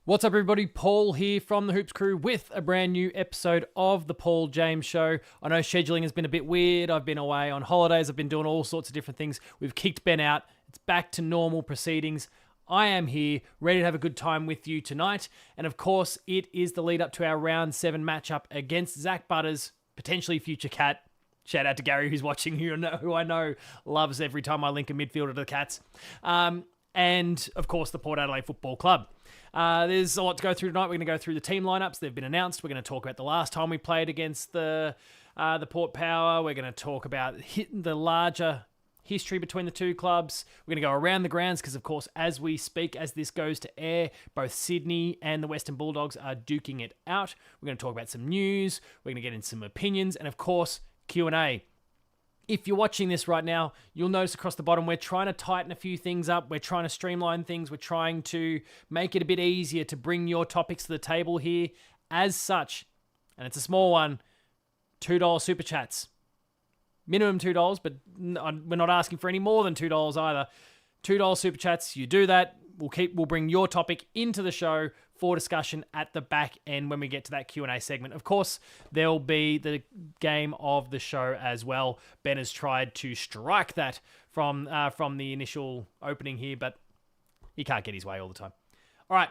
What's up, everybody? Paul here from the Hoops Crew with a brand new episode of the Paul James Show. I know scheduling has been a bit weird. I've been away on holidays. I've been doing all sorts of different things. We've kicked Ben out. It's back to normal proceedings. I am here, ready to have a good time with you tonight. And of course, it is the lead up to our round 7 matchup against Zak Butters, potentially future Cat. Shout out to Gary, who's watching, who I know loves every time I link a midfielder to the Cats. And of course, the Port Adelaide Football Club. There's a lot to go through tonight. We're going to go through the team lineups. They've been announced. We're going to talk about the last time we played against the Port Power. We're going to talk about the larger history between the two clubs. We're going to go around the grounds because, of course, as we speak, as this goes to air, both Sydney and the Western Bulldogs are duking it out. We're going to talk about some news. We're going to get in some opinions. And, of course, Q&A. If you're watching this right now, you'll notice across the bottom, we're trying to tighten a few things up. We're trying to streamline things. We're trying to make it a bit easier to bring your topics to the table here. As such, and it's a small one, $2 super chats. Minimum $2, but we're not asking for any more than $2 either. $2 super chats, you do that. We'll bring your topic into the show for discussion at the back end when we get to that Q&A segment. Of course, there'll be the game of the show as well. Ben has tried to strike that from the initial opening here, but he can't get his way all the time. All right,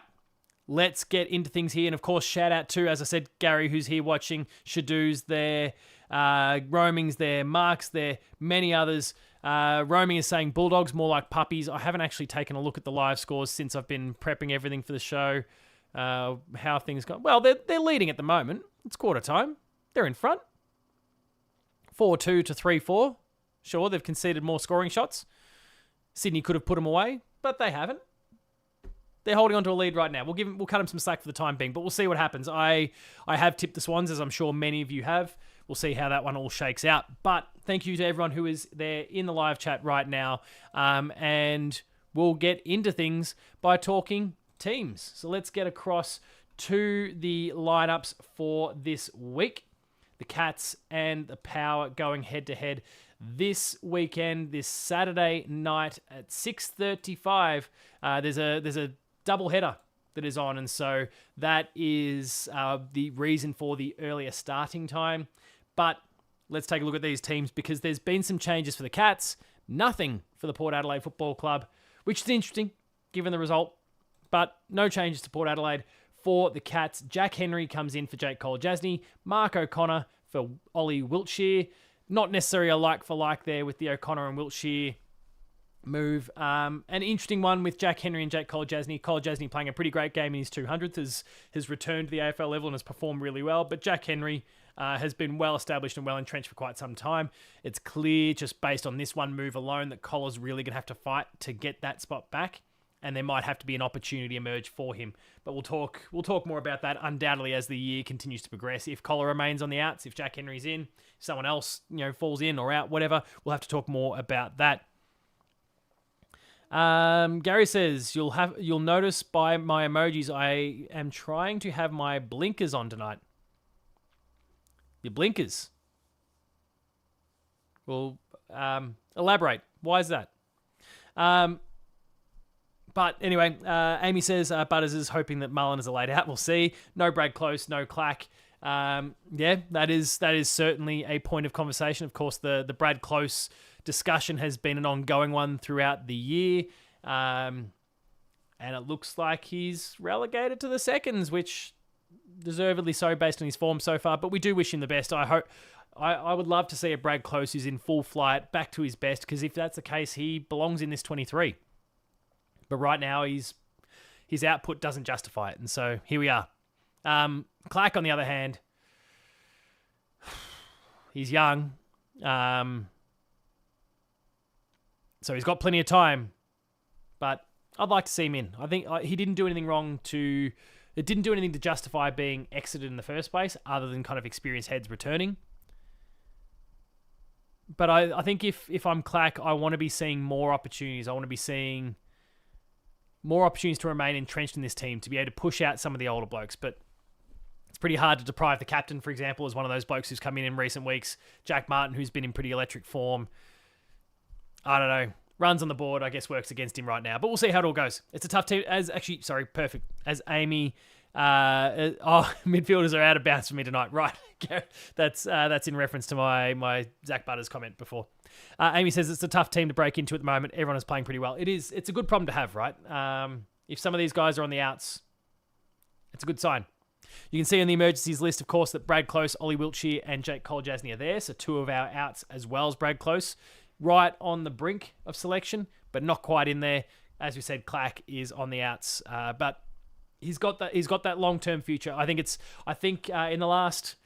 let's get into things here. And of course, shout out to, as I said, Gary, who's here watching, Shadoo's there, Roaming's there, Mark's there, many others. Roaming is saying Bulldogs more like puppies. I haven't actually taken a look at the live scores since I've been prepping everything for the show. How things go. Well, they're leading at the moment. It's quarter time. They're in front. 4-2 to 3-4. Sure, they've conceded more scoring shots. Sydney could have put them away, but they haven't. They're holding on to a lead right now. We'll cut them some slack for the time being, but we'll see what happens. I have tipped the Swans, as I'm sure many of you have. We'll see how that one all shakes out. But thank you to everyone who is there in the live chat right now. And we'll get into things by talking teams. So let's get across to the lineups for this week. The Cats and the Power going head-to-head this weekend, this Saturday night at 6:35. There's a double header that is on, and so that is the reason for the earlier starting time. But let's take a look at these teams because there's been some changes for the Cats, nothing for the Port Adelaide Football Club, which is interesting given the result, but no changes to Port Adelaide. For the Cats, Jack Henry comes in for Jake Cole-Jasny, Mark O'Connor for Ollie Wiltshire. Not necessarily a like-for-like there with the O'Connor and Wiltshire move. An interesting one with Jack Henry and Jake Cole-Jasny. Cole-Jasny playing a pretty great game in his 200th, has returned to the AFL level and has performed really well. But Jack Henry has been well established and well entrenched for quite some time. It's clear just based on this one move alone that Collar's really going to have to fight to get that spot back. And there might have to be an opportunity emerge for him. But we'll talk more about that undoubtedly as the year continues to progress. If Collar remains on the outs, if Jack Henry's in, if someone else falls in or out, whatever, we'll have to talk more about that. Gary says, you'll notice by my emojis, I am trying to have my blinkers on tonight. Your blinkers. Well, elaborate. Why is that? But anyway, Amy says Butters is hoping that Mullen is a laid out. We'll see. No Brad Close, no Clack. Yeah, that is certainly a point of conversation. Of course, the Brad Close discussion has been an ongoing one throughout the year. And it looks like he's relegated to the seconds, which deservedly so based on his form so far. But we do wish him the best. I would love to see a Brad Close who's in full flight, back to his best, because if that's the case, he belongs in this 23. But right now, his output doesn't justify it. And so here we are. Clark, on the other hand, he's young. So he's got plenty of time. But I'd like to see him in. I think he didn't do anything wrong it didn't do anything to justify being exited in the first place, other than kind of experienced heads returning. But I think if I'm Clack, I want to be seeing more opportunities. I want to be seeing more opportunities to remain entrenched in this team, to be able to push out some of the older blokes. But it's pretty hard to deprive the captain, for example, as one of those blokes who's come in recent weeks. Jack Martin, who's been in pretty electric form. I don't know. runs on the board, I guess, works against him right now. But we'll see how it all goes. It's a tough team. Perfect. As Amy, midfielders are out of bounds for me tonight. Right. That's in reference to my Zak Butters comment before. Amy says it's a tough team to break into at the moment. Everyone is playing pretty well. It is. It's a good problem to have, right? If some of these guys are on the outs, it's a good sign. You can see on the emergencies list, of course, that Brad Close, Ollie Wiltshire, and Jake Kolodjasny are there. So 2 of our outs as well as Brad Close. Right on the brink of selection, but not quite in there. As we said, Clack is on the outs, but he's got that long-term future. I think in the last,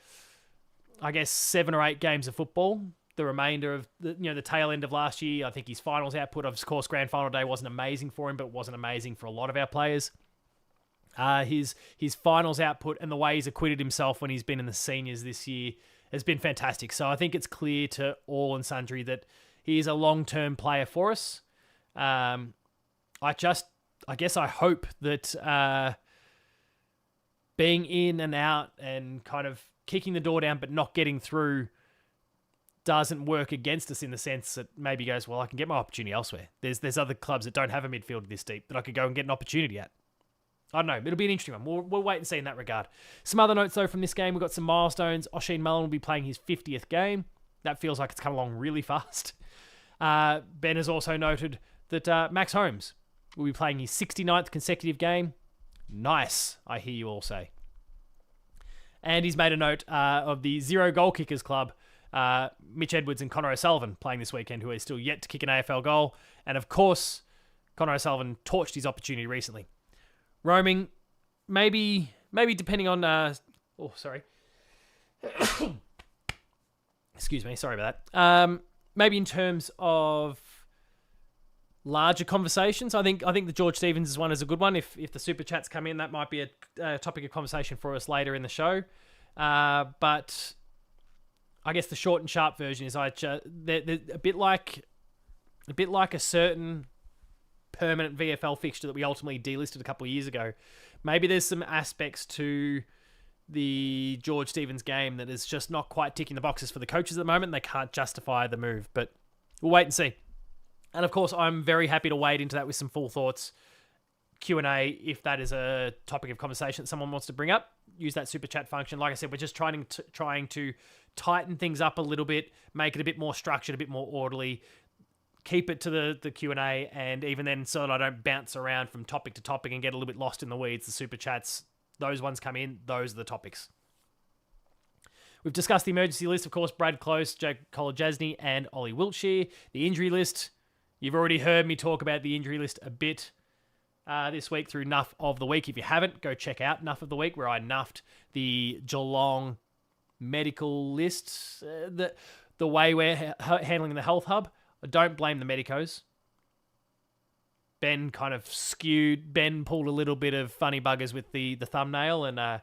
7 or 8 games of football, the remainder of the tail end of last year, I think his finals output, of course, grand final day wasn't amazing for him, but it wasn't amazing for a lot of our players. His finals output and the way he's acquitted himself when he's been in the seniors this year has been fantastic. So I think it's clear to all and sundry that he is a long-term player for us. I hope that being in and out and kind of kicking the door down but not getting through doesn't work against us in the sense that maybe he goes, well, I can get my opportunity elsewhere. There's other clubs that don't have a midfielder this deep that I could go and get an opportunity at. I don't know. It'll be an interesting one. We'll wait and see in that regard. Some other notes, though, from this game. We've got some milestones. Oisin Mullen will be playing his 50th game. That feels like it's come along really fast. Ben has also noted that Max Holmes will be playing his 69th consecutive game. Nice, I hear you all say. And he's made a note of the Zero Goal Kickers Club, Mitch Edwards and Connor O'Sullivan playing this weekend, who is still yet to kick an AFL goal. And of course, Connor O'Sullivan torched his opportunity recently. Roaming, maybe depending on... Excuse me, sorry about that. Maybe in terms of larger conversations, I think the George Stevens one is a good one. If the super chats come in, that might be a topic of conversation for us later in the show. But I guess the short and sharp version is they're a bit like a certain permanent VFL fixture that we ultimately delisted a couple of years ago. Maybe there's some aspects to the George Stevens game that is just not quite ticking the boxes for the coaches at the moment. They can't justify the move, but we'll wait and see. And of course, I'm very happy to wade into that with some full thoughts Q&A if that is a topic of conversation that someone wants to bring up. Use that super chat function. Like I said, we're just trying to tighten things up a little bit, make it a bit more structured, a bit more orderly, keep it to the Q&A, and even then, so that I don't bounce around from topic to topic and get a little bit lost in the weeds, the super chats, those ones come in, those are the topics. We've discussed the emergency list, of course, Brad Close, Jake Kolodjasny, and Ollie Wiltshire. The injury list, you've already heard me talk about the injury list a bit this week through Nuff of the Week. If you haven't, go check out Nuff of the Week, where I nuffed the Geelong medical list, the way we're handling the health hub. I don't blame the medicos. Ben kind of skewed. Ben pulled a little bit of funny buggers with the thumbnail and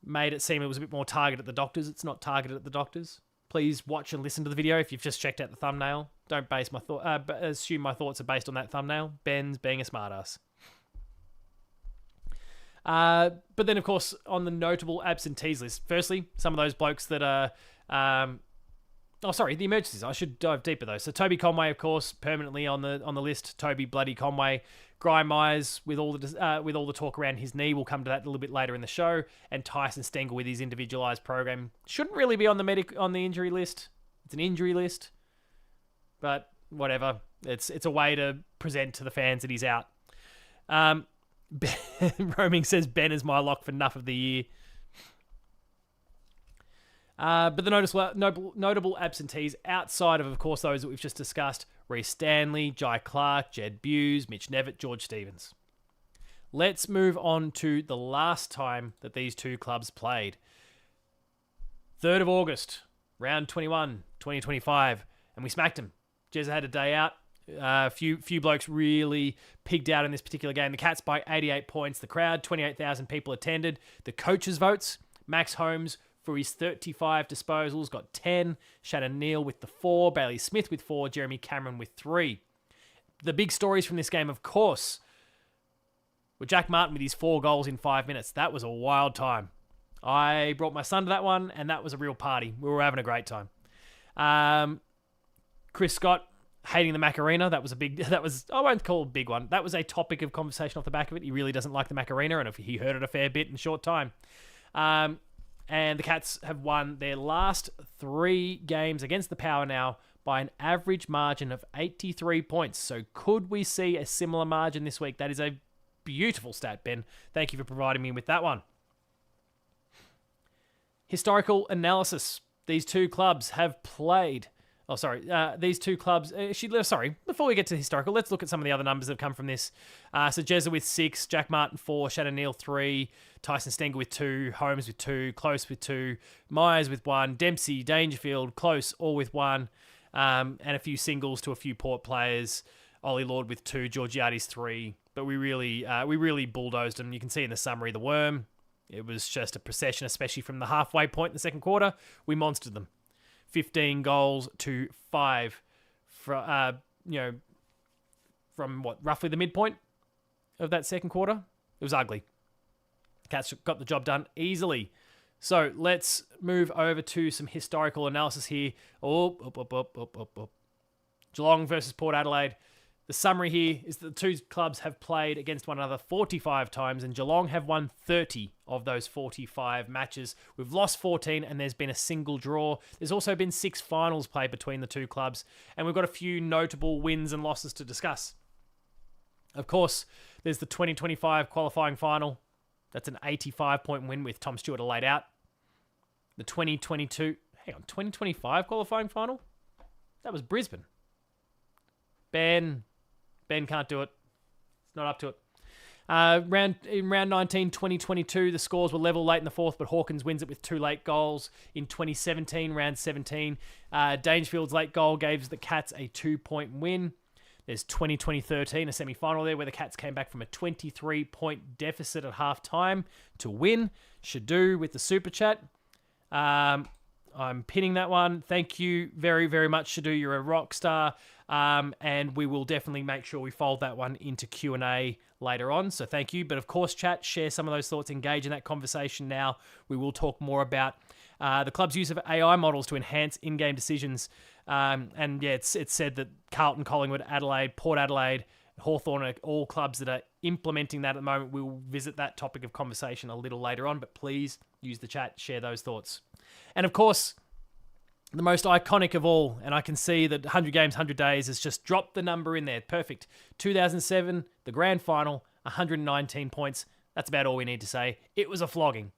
made it seem it was a bit more targeted at the doctors. It's not targeted at the doctors. Please watch and listen to the video if you've just checked out the thumbnail. Don't assume my thoughts are based on that thumbnail. Ben's being a smartass. But then, of course, on the notable absentees list, firstly, some of those blokes that are... the emergencies. I should dive deeper, though. So Toby Conway, of course, permanently on the list. Toby bloody Conway. Grime Myers, with all the talk around his knee, we'll come to that a little bit later in the show. And Tyson Stengel with his individualised program. Shouldn't really be on the injury list. It's an injury list. But whatever. It's a way to present to the fans that he's out. Roaming says Ben is my lock for Nuff of the Year. But the notable absentees outside of course, those that we've just discussed, Reece Stanley, Jai Clark, Jed Buse, Mitch Nevitt, George Stevens. Let's move on to the last time that these two clubs played. 3rd of August, round 21, 2025, and we smacked them. Jezza had a day out. A few blokes really pigged out in this particular game. The Cats by 88 points. The crowd, 28,000 people attended. The coaches' votes, Max Holmes, for his 35 disposals, got 10. Shannon Neal with the 4. Bailey Smith with 4. Jeremy Cameron with 3. The big stories from this game, of course, were Jack Martin with his 4 goals in 5 minutes. That was a wild time. I brought my son to that one, and that was a real party. We were having a great time. Chris Scott, hating the Macarena. I won't call it a big one. That was a topic of conversation off the back of it. He really doesn't like the Macarena, and he heard it a fair bit in a short time. And the Cats have won their last 3 games against the Power now by an average margin of 83 points. So could we see a similar margin this week? That is a beautiful stat, Ben. Thank you for providing me with that one. Historical analysis. These two clubs have played... these two clubs... before we get to historical, let's look at some of the other numbers that have come from this. So Jezza with 6, Jack Martin 4, Shannon Neal 3, Tyson Stenger with 2, Holmes with 2, Close with 2, Myers with 1, Dempsey, Dangerfield, Close, all with 1, and a few singles to a few Port players. Ollie Lord with 2, Georgiades 3, but we really bulldozed them. You can see in the summary the Worm. It was just a procession, especially from the halfway point in the second quarter. We monstered them. 15 goals to 5 from roughly the midpoint of that second quarter. It was ugly. Cats got the job done easily. So let's move over to some historical analysis here. Geelong versus Port Adelaide. The summary here is that the two clubs have played against one another 45 times, and Geelong have won 30 of those 45 matches. We've lost 14, and there's been a single draw. There's also been 6 finals played between the two clubs, and we've got a few notable wins and losses to discuss. Of course, there's the 2025 qualifying final. That's an 85-point win with Tom Stewart laid out. The 2025 qualifying final? That was Brisbane. Ben can't do it. It's not up to it. In round 19, 2022, the scores were level late in the fourth, but Hawkins wins it with 2 late goals. In 2017, round 17, Dangerfield's late goal gave the Cats a 2-point win. There's 2013, a semi-final there where the Cats came back from a 23-point deficit at half-time to win. Shadu with the super chat. I'm pinning that one. Thank you very, very much, Shadu. You're a rock star. And we will definitely make sure we fold that one into Q&A later on. So thank you. But of course, chat, share some of those thoughts, engage in that conversation now. We will talk more about the club's use of AI models to enhance in-game decisions. It's said that Carlton, Collingwood, Adelaide, Port Adelaide, Hawthorn are all clubs that are implementing that at the moment. We will visit that topic of conversation a little later on, but please use the chat, share those thoughts. And of course, the most iconic of all, and I can see that 100 Games, 100 Days has just dropped the number in there. Perfect. 2007, the grand final, 119 points. That's about all we need to say. It was a flogging.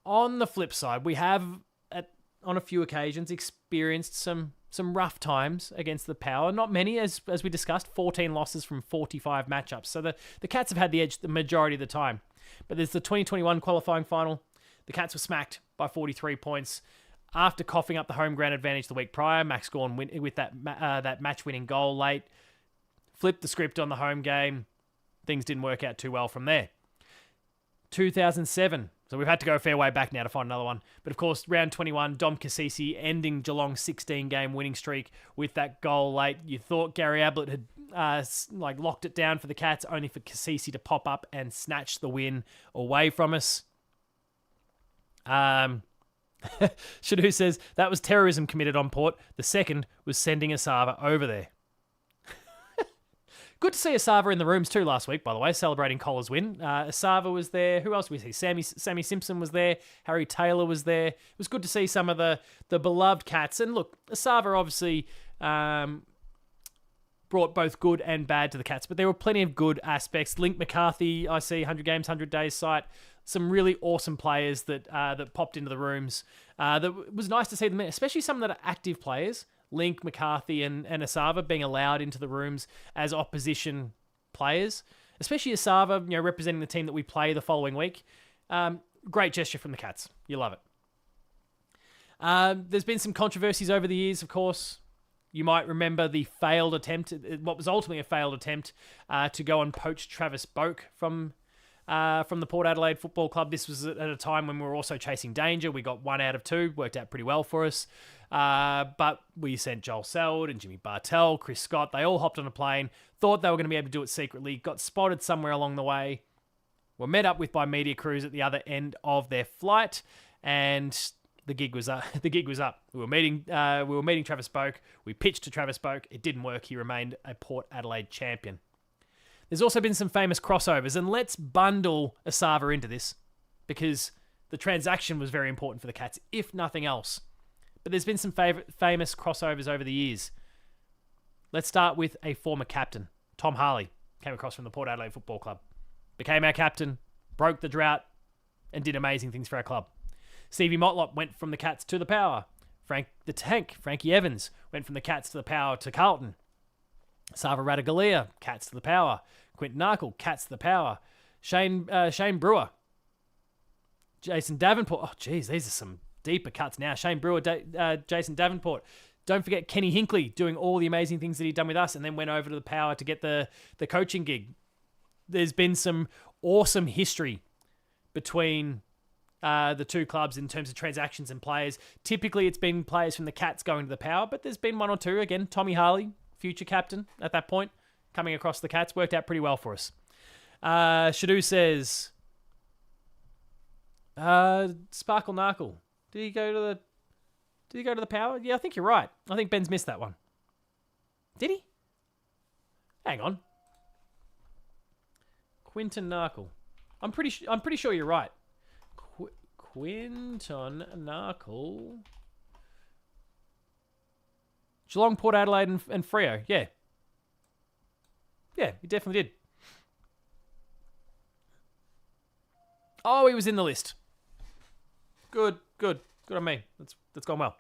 On the flip side, we have, on a few occasions, experienced some rough times against the Power. Not many, as we discussed, 14 losses from 45 matchups. So the Cats have had the edge the majority of the time. But there's the 2021 qualifying final. The Cats were smacked by 43 points. After coughing up the home ground advantage the week prior, Max Gawn with that match-winning goal late, flipped the script on the home game. Things didn't work out too well from there. 2007. So we've had to go a fair way back now to find another one. But of course, round 21, Dom Cassisi ending Geelong's 16-game winning streak with that goal late. You thought Gary Ablett had locked it down for the Cats, only for Cassisi to pop up and snatch the win away from us. Shadu says, that was terrorism committed on Port. The second was sending Asava over there. Good to see Asava in the rooms too last week, by the way, celebrating Collar's win. Asava was there. Who else was he? Sammy Simpson was there. Harry Taylor was there. It was good to see some of the beloved Cats. And look, Asava obviously brought both good and bad to the Cats, but there were plenty of good aspects. Link McCarthy, I see, 100 Games, 100 Days site. Some really awesome players that popped into the rooms. That was nice to see them, especially some that are active players. Link, McCarthy, and Asava being allowed into the rooms as opposition players. Especially Asava, representing the team that we play the following week. Great gesture from the Cats. You love it. There's been some controversies over the years, of course. You might remember the failed attempt, what was ultimately a failed attempt, to go and poach Travis Boak from the Port Adelaide Football Club. This was at a time when we were also chasing danger. We got 1 out of 2, worked out pretty well for us. But we sent Joel Selwood and Jimmy Bartell, Chris Scott. They all hopped on a plane, thought they were going to be able to do it secretly, got spotted somewhere along the way, were met up with by media crews at the other end of their flight, and the gig was up. The gig was up. We were meeting Travis Boak. We pitched to Travis Boak. It didn't work. He remained a Port Adelaide champion. There's also been some famous crossovers, and let's bundle Asava into this because the transaction was very important for the Cats, if nothing else. But there's been some famous crossovers over the years. Let's start with a former captain, Tom Harley, came across from the Port Adelaide Football Club, became our captain, broke the drought, and did amazing things for our club. Stevie Motlop went from the Cats to the Power. Frank the Tank, Frankie Evans, went from the Cats to the Power to Carlton. Sava Radagalia, Cats to the Power. Quinton Narkle, Cats to the Power. Shane Brewer. Jason Davenport. Oh, geez, these are some deeper cuts now. Shane Brewer, Jason Davenport. Don't forget Kenny Hinkley doing all the amazing things that he'd done with us and then went over to the Power to get the coaching gig. There's been some awesome history between the two clubs in terms of transactions and players. Typically, it's been players from the Cats going to the Power, but there's been one or two. Again, Tommy Harley, future captain at that point, coming across the Cats, worked out pretty well for us. Shadu says, Sparkle Narkle, did he go to the Power? Yeah, I think you're right. I think Ben's missed that one. Did he? Hang on. Quinton Narkle. I'm pretty sure you're right. Quinton Narkle. Geelong, Port Adelaide, and Freo. Yeah. Yeah, he definitely did. Oh, he was in the list. Good on me. That's gone well.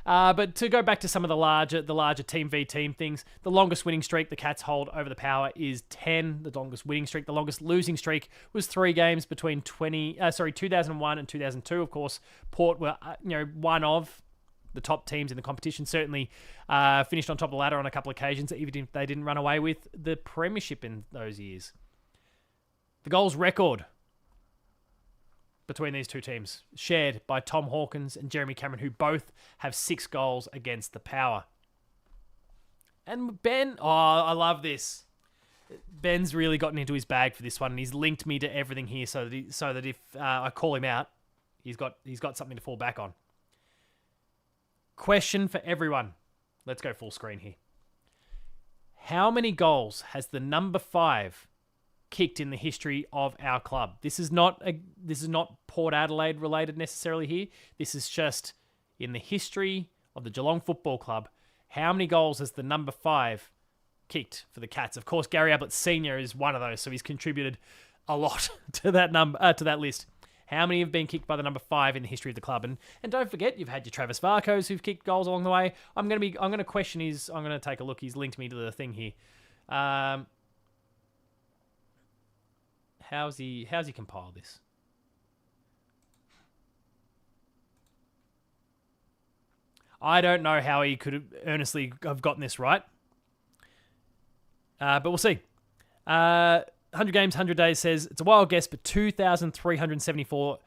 But to go back to some of the larger team v team things, the longest winning streak the Cats hold over the Power is 10. The longest winning streak, the longest losing streak was 3 games between 2001 and 2002. Of course, Port were one of the top teams in the competition. Certainly finished on top of the ladder on a couple of occasions, even if they didn't run away with the premiership in those years. The goals record between these two teams, shared by Tom Hawkins and Jeremy Cameron, who both have 6 goals against the Power. And Ben, I love this. Ben's really gotten into his bag for this one, and he's linked me to everything here so that if I call him out, he's got something to fall back on. Question for everyone. Let's go full screen here. How many goals has the number 5 kicked in the history of our club? This is not Port Adelaide related necessarily here. This is just in the history of the Geelong Football Club. How many goals has the number 5 kicked for the Cats? Of course, Gary Ablett Sr. is one of those, so he's contributed a lot to that list. How many have been kicked by the number 5 in the history of the club? And don't forget, you've had your Travis Varcos who've kicked goals along the way. I'm going to take a look. He's linked me to the thing here. How's he compiled this? I don't know how he could earnestly have gotten this right. But we'll see. 100 games, 100 days says, it's a wild guess, but 2,374,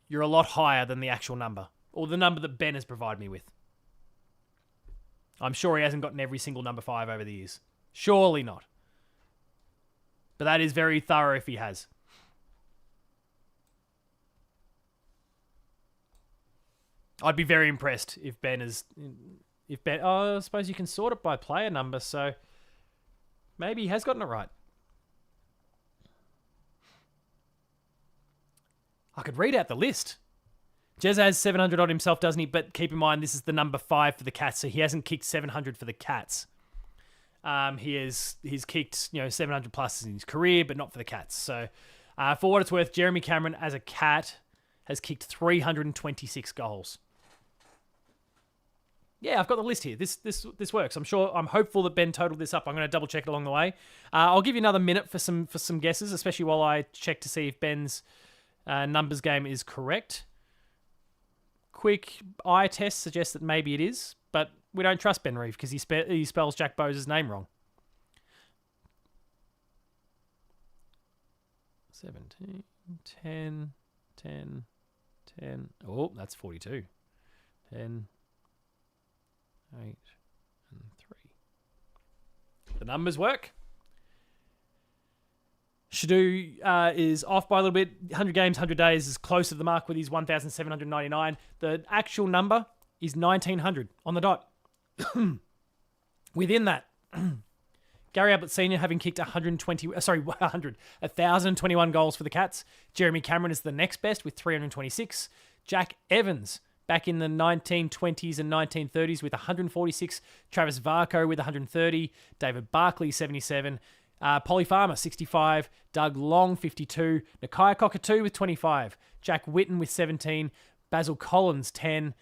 you're a lot higher than the actual number, or the number that Ben has provided me with. I'm sure he hasn't gotten every single number 5 over the years. Surely not. But that is very thorough if he has. I'd be very impressed if Ben is... I suppose you can sort it by player number, so maybe he has gotten it right. I could read out the list. Jez has 700 on himself, doesn't he? But keep in mind, this is the number 5 for the Cats, so he hasn't kicked 700 for the Cats. He's kicked 700 plus in his career, but not for the Cats. So, for what it's worth, Jeremy Cameron as a Cat has kicked 326 goals. Yeah, I've got the list here. This works. I'm hopeful that Ben totaled this up. I'm going to double check it along the way. I'll give you another minute for some guesses, especially while I check to see if Ben's numbers game is correct. Quick eye test suggests that maybe it is, but we don't trust Ben Reeve because he spells Jack Bowes' name wrong. 17, 10, 10, 10. Oh, that's 42. 10, 8, and 3. The numbers work. Shadu is off by a little bit. 100 games, 100 days is close to the mark with his 1,799. The actual number is 1,900 on the dot. Within that, Gary Ablett Sr. having kicked 1,021 goals for the Cats. Jeremy Cameron is the next best with 326. Jack Evans back in the 1920s and 1930s with 146. Travis Varco with 130. David Barkley, 77. Polly Farmer, 65. Doug Long, 52. Nakia Cockatoo with 25. Jack Whitten with 17. Basil Collins, 10.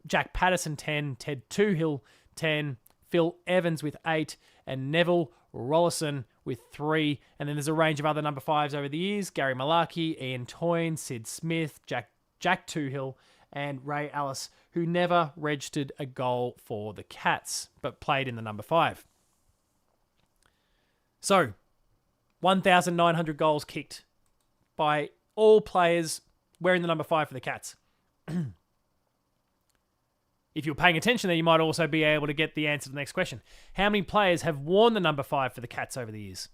Jack Patterson, 10. Ted Toohill, 10. Phil Evans with 8. And Neville Rollison with 3. And then there's a range of other number 5s over the years. Gary Malarkey, Ian Toyne, Sid Smith, Jack Toohill, and Ray Ellis, who never registered a goal for the Cats, but played in the number 5. So, 1,900 goals kicked by all players wearing the number 5 for the Cats. If you're paying attention there, you might also be able to get the answer to the next question. How many players have worn the number 5 for the Cats over the years?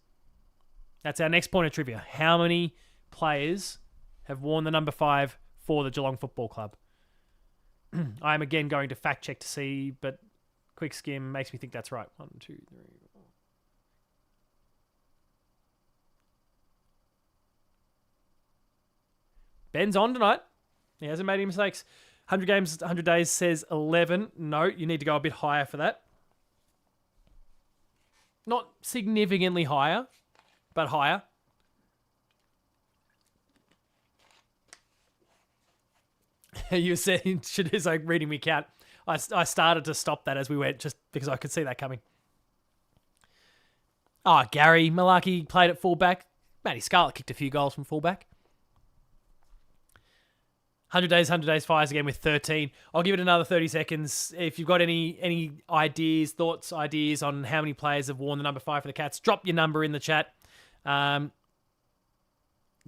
That's our next point of trivia. How many players have worn the number 5 for the Geelong Football Club? I am again going to fact check to see, but quick skim makes me think that's right. 1, 2, 3, 4. Ben's on tonight. He hasn't made any mistakes. 100 games, 100 days says 11. No, you need to go a bit higher for that. Not significantly higher, but higher. You said, is like reading me count. I started to stop that as we went just because I could see that coming. Gary Malarkey played at fullback. Matty Scarlett kicked a few goals from fullback. 100 days fires again with 13. I'll give it another 30 seconds. If you've got any ideas, thoughts, ideas on how many players have worn the number 5 for the Cats, drop your number in the chat.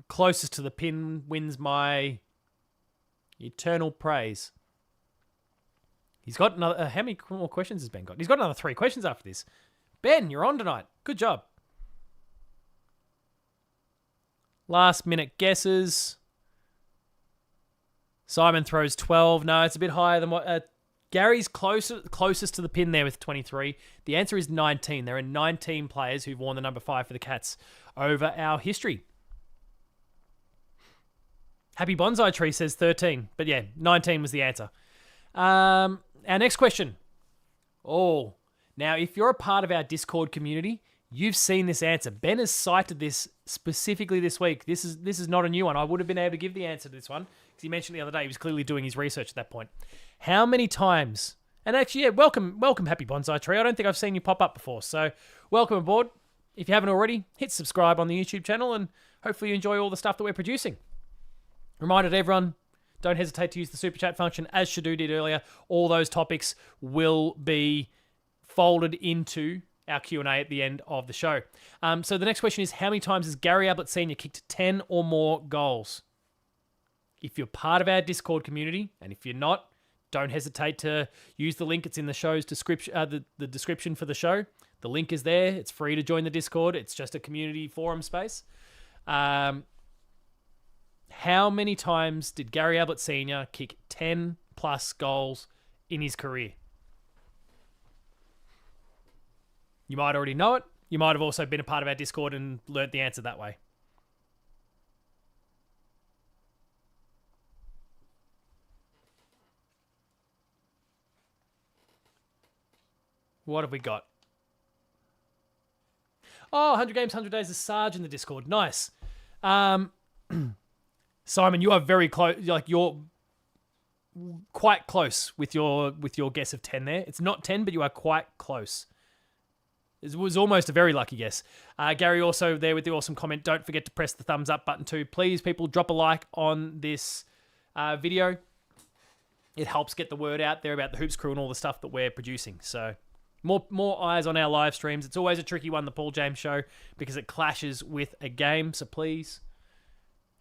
Closest to the pin wins my eternal praise. He's got another... how many more questions has Ben got? He's got another 3 questions after this. Ben, you're on tonight. Good job. Last minute guesses. Simon throws 12. No, it's a bit higher than what... Gary's closest to the pin there with 23. The answer is 19. There are 19 players who've worn the number 5 for the Cats over our history. Happy Bonsai Tree says 13. But yeah, 19 was the answer. Our next question. Now if you're a part of our Discord community, you've seen this answer. Ben has cited this specifically this week. This is not a new one. I would have been able to give the answer to this one because he mentioned the other day he was clearly doing his research at that point. How many times? And actually, yeah, welcome, Happy Bonsai Tree. I don't think I've seen you pop up before, so welcome aboard. If you haven't already, hit subscribe on the YouTube channel, and hopefully you enjoy all the stuff that we're producing. Reminder to everyone, don't hesitate to use the super chat function, as Shadu did earlier. All those topics will be folded into our Q&A at the end of the show. So the next question is, how many times has Gary Ablett Sr. kicked 10 or more goals? If you're part of our Discord community, and if you're not, don't hesitate to use the link. It's in the show's description, the description for the show. The link is there. It's free to join the Discord. It's just a community forum space. How many times did Gary Ablett Sr. kick 10 plus goals in his career? You might already know it. You might have also been a part of our Discord and learnt the answer that way. What have we got? 100 games, 100 days of Sarge in the Discord. Nice. Simon, you are very close. Like, you're quite close with your guess of 10 there. It's not 10, but you are quite close. It was almost a very lucky guess. Gary also there with the awesome comment. Don't forget to press the thumbs up button too. Please, people, drop a like on this video. It helps get the word out there about the Hoops Crew and all the stuff that we're producing. So more eyes on our live streams. It's always a tricky one, the Paul James Show, because it clashes with a game. So please,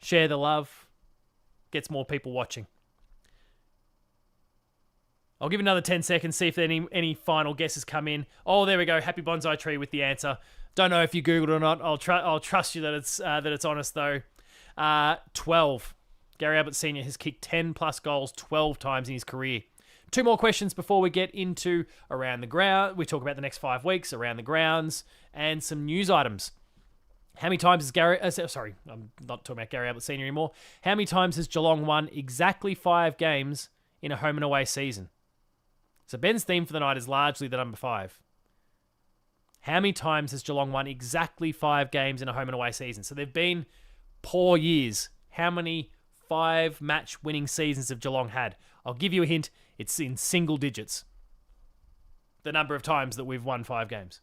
share the love. Gets more people watching. I'll give it another 10 seconds, see if any final guesses come in. Oh, there we go. Happy Bonsai Tree with the answer. Don't know if you Googled or not. I'll trust you that it's honest, though. 12. Gary Ablett Sr. has kicked 10 plus goals 12 times in his career. 2 more questions before we get into Around the Ground. We talk about the next 5 weeks, Around the Grounds, and some news items. How many times has I'm not talking about Gary Ablett Sr. anymore. How many times has Geelong won exactly 5 games in a home and away season? So Ben's theme for the night is largely the number 5. How many times has Geelong won exactly 5 games in a home and away season? So they've been poor years. How many 5-match winning seasons have Geelong had? I'll give you a hint. It's in single digits. The number of times that we've won 5 games.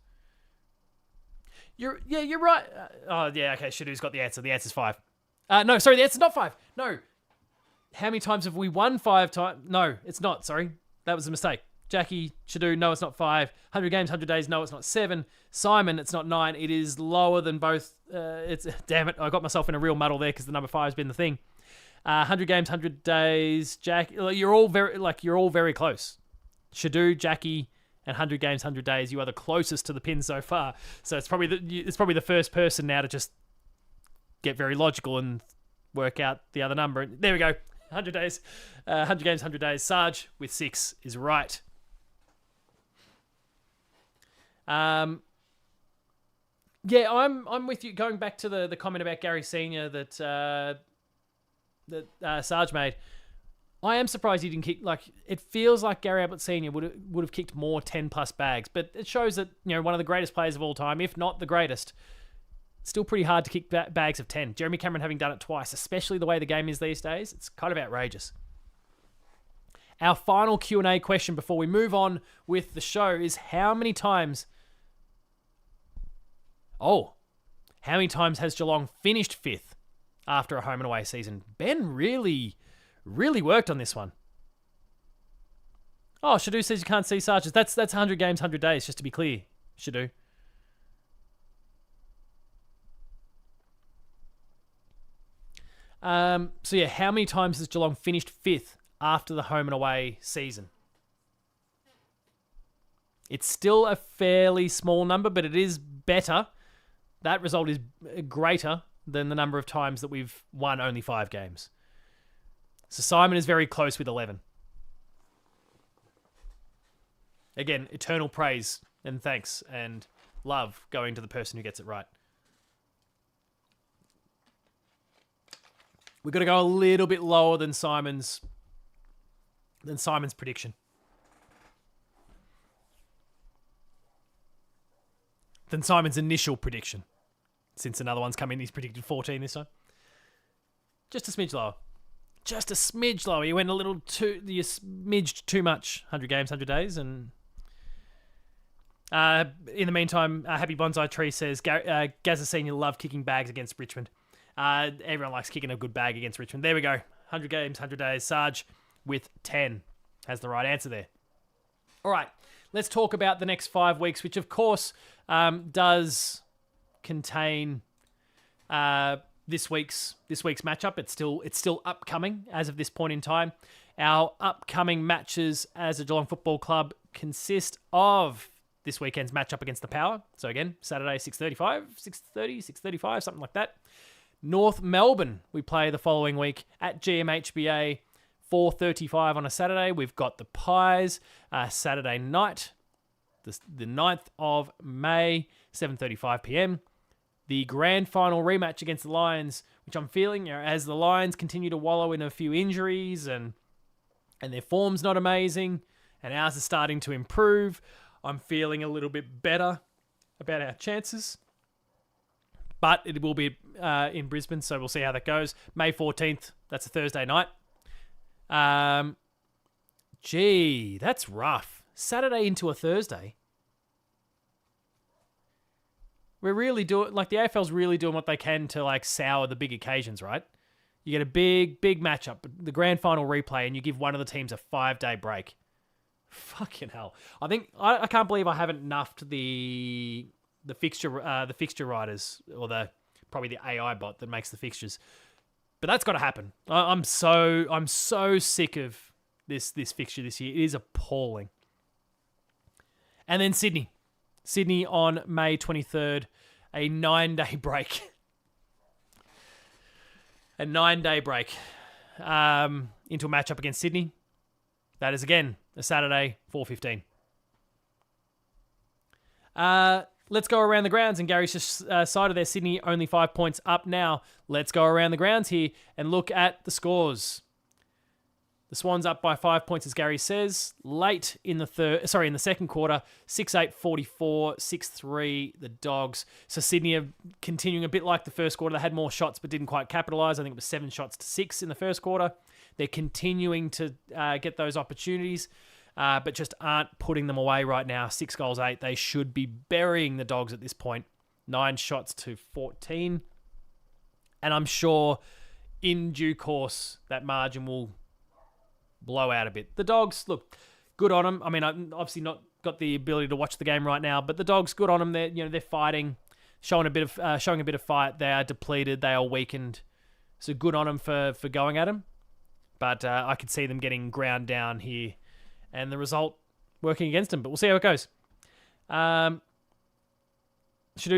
You're right. Okay. Shadoo's got the answer. The answer's 5. No, sorry, the answer's not 5. No. How many times have we won 5 times? No, it's not. Sorry, that was a mistake. Jackie, Shadoo, no, it's not 5. 100 games, 100 days, no, it's not 7. Simon, it's not 9. It is lower than both. Damn it, I got myself in a real muddle there because the number 5 has been the thing. 100 games, 100 days, Jack. You're all very close. Shadoo, Jackie, and 100 games, 100 days. You are the closest to the pin so far. So it's probably the first person now to just get very logical and work out the other number. There we go. 100 days, 100 games, 100 days. Sarge with 6 is right. I'm with you. Going back to the comment about Gary Senior that Sarge made, I am surprised he didn't kick. It feels like Gary Ablett Senior would have kicked more 10 plus bags, but it shows that one of the greatest players of all time, if not the greatest, still pretty hard to kick bags of 10. Jeremy Cameron having done it twice, especially the way the game is these days, it's kind of outrageous. Our final Q&A question before we move on with the show is how many times has Geelong finished 5th after a home and away season? Ben really worked on this one. Oh, Shadoo says you can't see Sarges. That's 100 games, 100 days, just to be clear, Shadoo. How many times has Geelong finished 5th after the home and away season? It's still a fairly small number, but it is better. That result is greater than the number of times that we've won only 5 games. So Simon is very close with 11. Again, eternal praise and thanks and love going to the person who gets it right. We've got to go a little bit lower than Simon's prediction. Than Simon's initial prediction. Since another one's come in, he's predicted 14 this time. Just a smidge lower. Just a smidge lower. You went you smidged too much. 100 games, 100 days. And in the meantime, Happy Bonsai Tree says, Gazza Senior loved kicking bags against Richmond. Everyone likes kicking a good bag against Richmond. There we go. 100 games, 100 days. Sarge with 10 has the right answer there. All right, let's talk about the next 5 weeks, which of course does contain this week's matchup. It's still upcoming as of this point in time. Our upcoming matches as a Geelong Football Club consist of this weekend's matchup against the Power. So again, Saturday 6:35, something like that. North Melbourne, we play the following week at GMHBA, 4:35 on a Saturday. We've got the Pies Saturday night, the 9th of May, 7:35 p.m. The grand final rematch against the Lions, which I'm feeling, as the Lions continue to wallow in a few injuries and their form's not amazing, and ours is starting to improve, I'm feeling a little bit better about our chances. But it will be in Brisbane, so we'll see how that goes. May 14th, that's a Thursday night. That's rough. Saturday into a Thursday. We're really doing, the AFL's really doing what they can to sour the big occasions, right? You get a big matchup, the grand final replay, and you give one of the teams a 5-day break. Fucking hell. I can't believe I haven't nuffed the fixture writers, or probably the AI bot that makes the fixtures. But that's got to happen. I'm so sick of this fixture this year. It is appalling. And then Sydney. Sydney on May 23rd, a 9-day break. A 9-day break into a matchup against Sydney. That is, again, a Saturday, 4:15. Let's go around the grounds, and Gary's just cited there. Sydney only 5 points up now. Let's go around the grounds here and look at the scores. The Swans up by 5 points, as Gary says. Late in the second quarter, 6-8, 44, 6-3, the Dogs. So Sydney are continuing a bit like the first quarter. They had more shots but didn't quite capitalise. I think it was 7 shots to 6 in the first quarter. They're continuing to get those opportunities, but just aren't putting them away right now. 6 goals, 8. They should be burying the Dogs at this point. 9 shots to 14. And I'm sure in due course that margin will blow out a bit. The Dogs, look, good on them. I mean, I've obviously not got the ability to watch the game right now, but the Dogs, good on them. They're fighting, showing a bit of fight. They are depleted. They are weakened. So good on them for going at them. But I could see them getting ground down here, and the result working against them. But we'll see how it goes. Shadu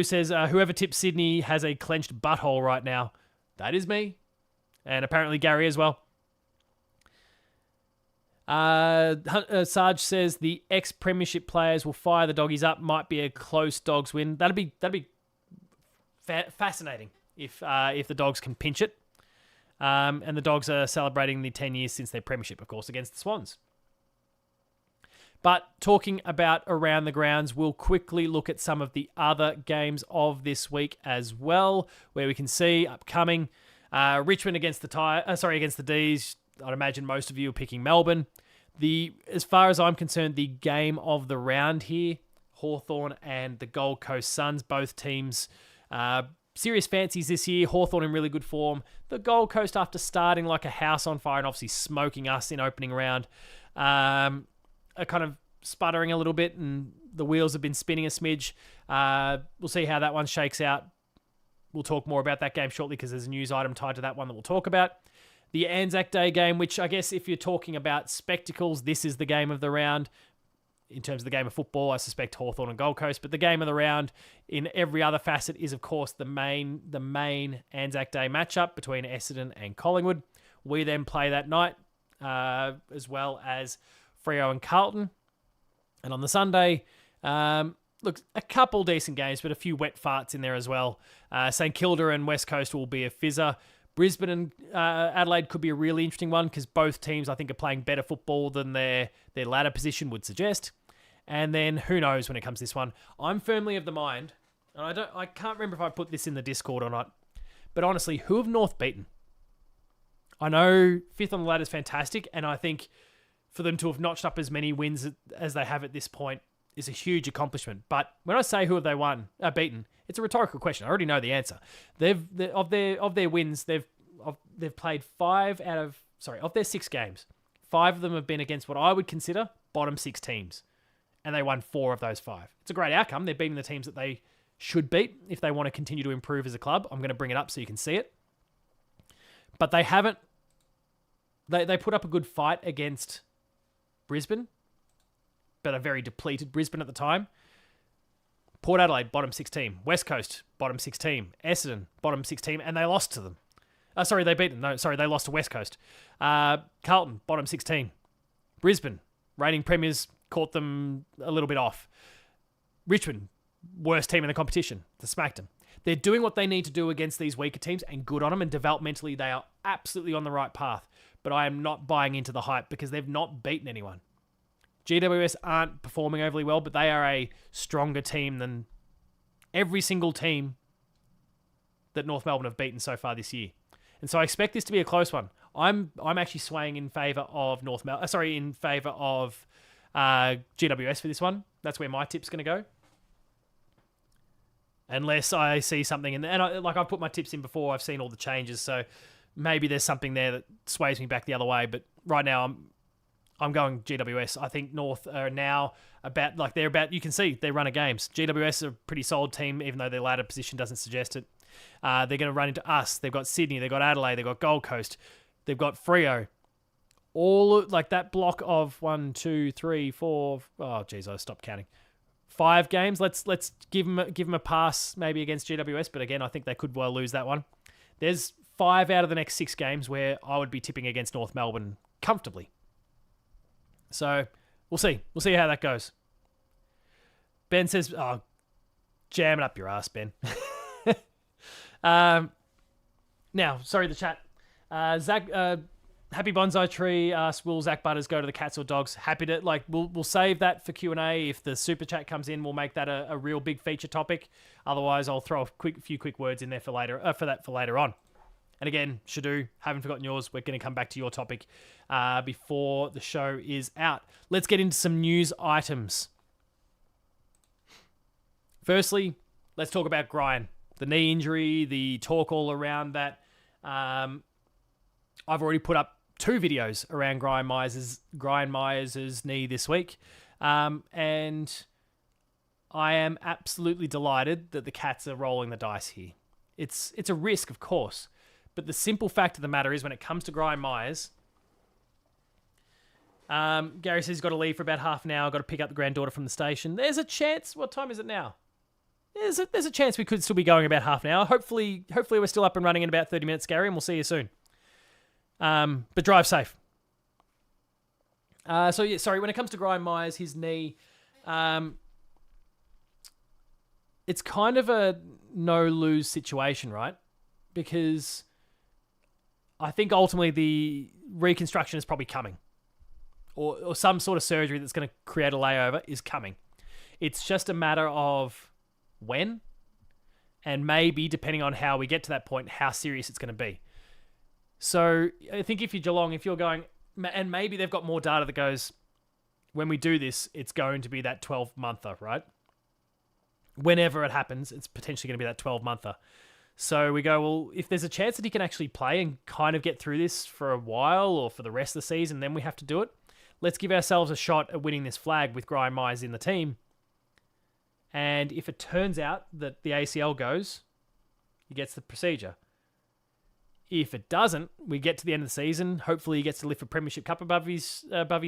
says, whoever tips Sydney has a clenched butthole right now. That is me, and apparently Gary as well. Sarge says the ex-premiership players will fire the Doggies up. Might be a close Dogs win. That'd be fascinating if the Dogs can pinch it. And the Dogs are celebrating the 10 years since their premiership, of course, against the Swans. But talking about around the grounds, we'll quickly look at some of the other games of this week as well, where we can see upcoming Richmond against the D's. I'd imagine most of you are picking Melbourne. As far as I'm concerned, the game of the round here, Hawthorn and the Gold Coast Suns, both teams serious fancies this year. Hawthorn in really good form. The Gold Coast, after starting like a house on fire and obviously smoking us in opening round, are kind of sputtering a little bit, and the wheels have been spinning a smidge. We'll see how that one shakes out. We'll talk more about that game shortly because there's a news item tied to that one that we'll talk about. The Anzac Day game, which I guess if you're talking about spectacles, this is the game of the round. In terms of the game of football, I suspect Hawthorn and Gold Coast. But the game of the round in every other facet is, of course, the main Anzac Day matchup between Essendon and Collingwood. We then play that night, as well as Freo and Carlton. And on the Sunday, look, a couple decent games, but a few wet farts in there as well. St Kilda and West Coast will be a fizzer. Brisbane and Adelaide could be a really interesting one because both teams, I think, are playing better football than their ladder position would suggest. And then who knows when it comes to this one. I'm firmly of the mind, and I can't remember if I put this in the Discord or not, but honestly, who have North beaten? I know 5th on the ladder is fantastic, and I think for them to have notched up as many wins as they have at this point is a huge accomplishment. But when I say who have they beaten, it's a rhetorical question. I already know the answer. Of their wins, they've played of their 6 games, 5 of them have been against what I would consider bottom 6 teams, and they won 4 of those 5. It's a great outcome. They're beating the teams that they should beat if they want to continue to improve as a club. I'm going to bring it up so you can see it. But they haven't. They put up a good fight against Brisbane, but a very depleted Brisbane at the time. Port Adelaide, bottom 6 team. West Coast, bottom 6 team. Essendon, bottom 6 team, and they lost to them. They beat them. They lost to West Coast. Carlton, bottom 6 team. Brisbane, reigning premiers, caught them a little bit off. Richmond, worst team in the competition. They smacked them. They're doing what they need to do against these weaker teams, and good on them, and developmentally they are absolutely on the right path. But I am not buying into the hype because they've not beaten anyone. GWS aren't performing overly well, but they are a stronger team than every single team that North Melbourne have beaten so far this year. And so I expect this to be a close one. I'm actually swaying in favour of GWS for this one. That's where my tip's going to go. Unless I see something, I've put my tips in before, I've seen all the changes, so maybe there's something there that sways me back the other way. But right now, I'm going GWS. I think North are now you can see they run a games. GWS are a pretty solid team, even though their ladder position doesn't suggest it. They're going to run into us. They've got Sydney, they've got Adelaide, they've got Gold Coast, they've got Freo. all like that block of 1, 2, 3, 4. Oh, geez, I stopped counting. 5 games. Let's give them a pass maybe against GWS, but again, I think they could well lose that one. There's 5 out of the next 6 games where I would be tipping against North Melbourne comfortably. So we'll see. We'll see how that goes. Ben says, "Oh, jam it up your ass, Ben." Now, sorry, the chat. Zach, Happy Bonsai Tree asks, "Will Zak Butters go to the Cats or Dogs?" Happy to, like, we'll save that for Q&A. If the super chat comes in, we'll make that a real big feature topic. Otherwise, I'll throw a few quick words in there for later on. And again, Shadu, haven't forgotten yours. We're going to come back to your topic before the show is out. Let's get into some news items. Firstly, let's talk about Grian. The knee injury, the talk all around that. I've already put up 2 videos around Grian Myers' knee this week. And I am absolutely delighted that the Cats are rolling the dice here. It's a risk, of course. But the simple fact of the matter is when it comes to Grian Myers, Gary says he's got to leave for about half an hour, got to pick up the granddaughter from the station. There's a chance. What time is it now? There's a chance we could still be going about half an hour. Hopefully we're still up and running in about 30 minutes, Gary, and we'll see you soon. But drive safe. When it comes to Grian Myers, his knee, it's kind of a no-lose situation, right? Because I think ultimately the reconstruction is probably coming. Or some sort of surgery that's going to create a layover is coming. It's just a matter of when, and maybe, depending on how we get to that point, how serious it's going to be. So I think if you're Geelong, if you're going, and maybe they've got more data that goes, when we do this, it's going to be that 12-monther, right? Whenever it happens, it's potentially going to be that 12-monther. So we go, well, if there's a chance that he can actually play and kind of get through this for a while or for the rest of the season, then we have to do it. Let's give ourselves a shot at winning this flag with Grian Myers in the team. And if it turns out that the ACL goes, he gets the procedure. If it doesn't, we get to the end of the season. Hopefully he gets to lift a premiership cup above his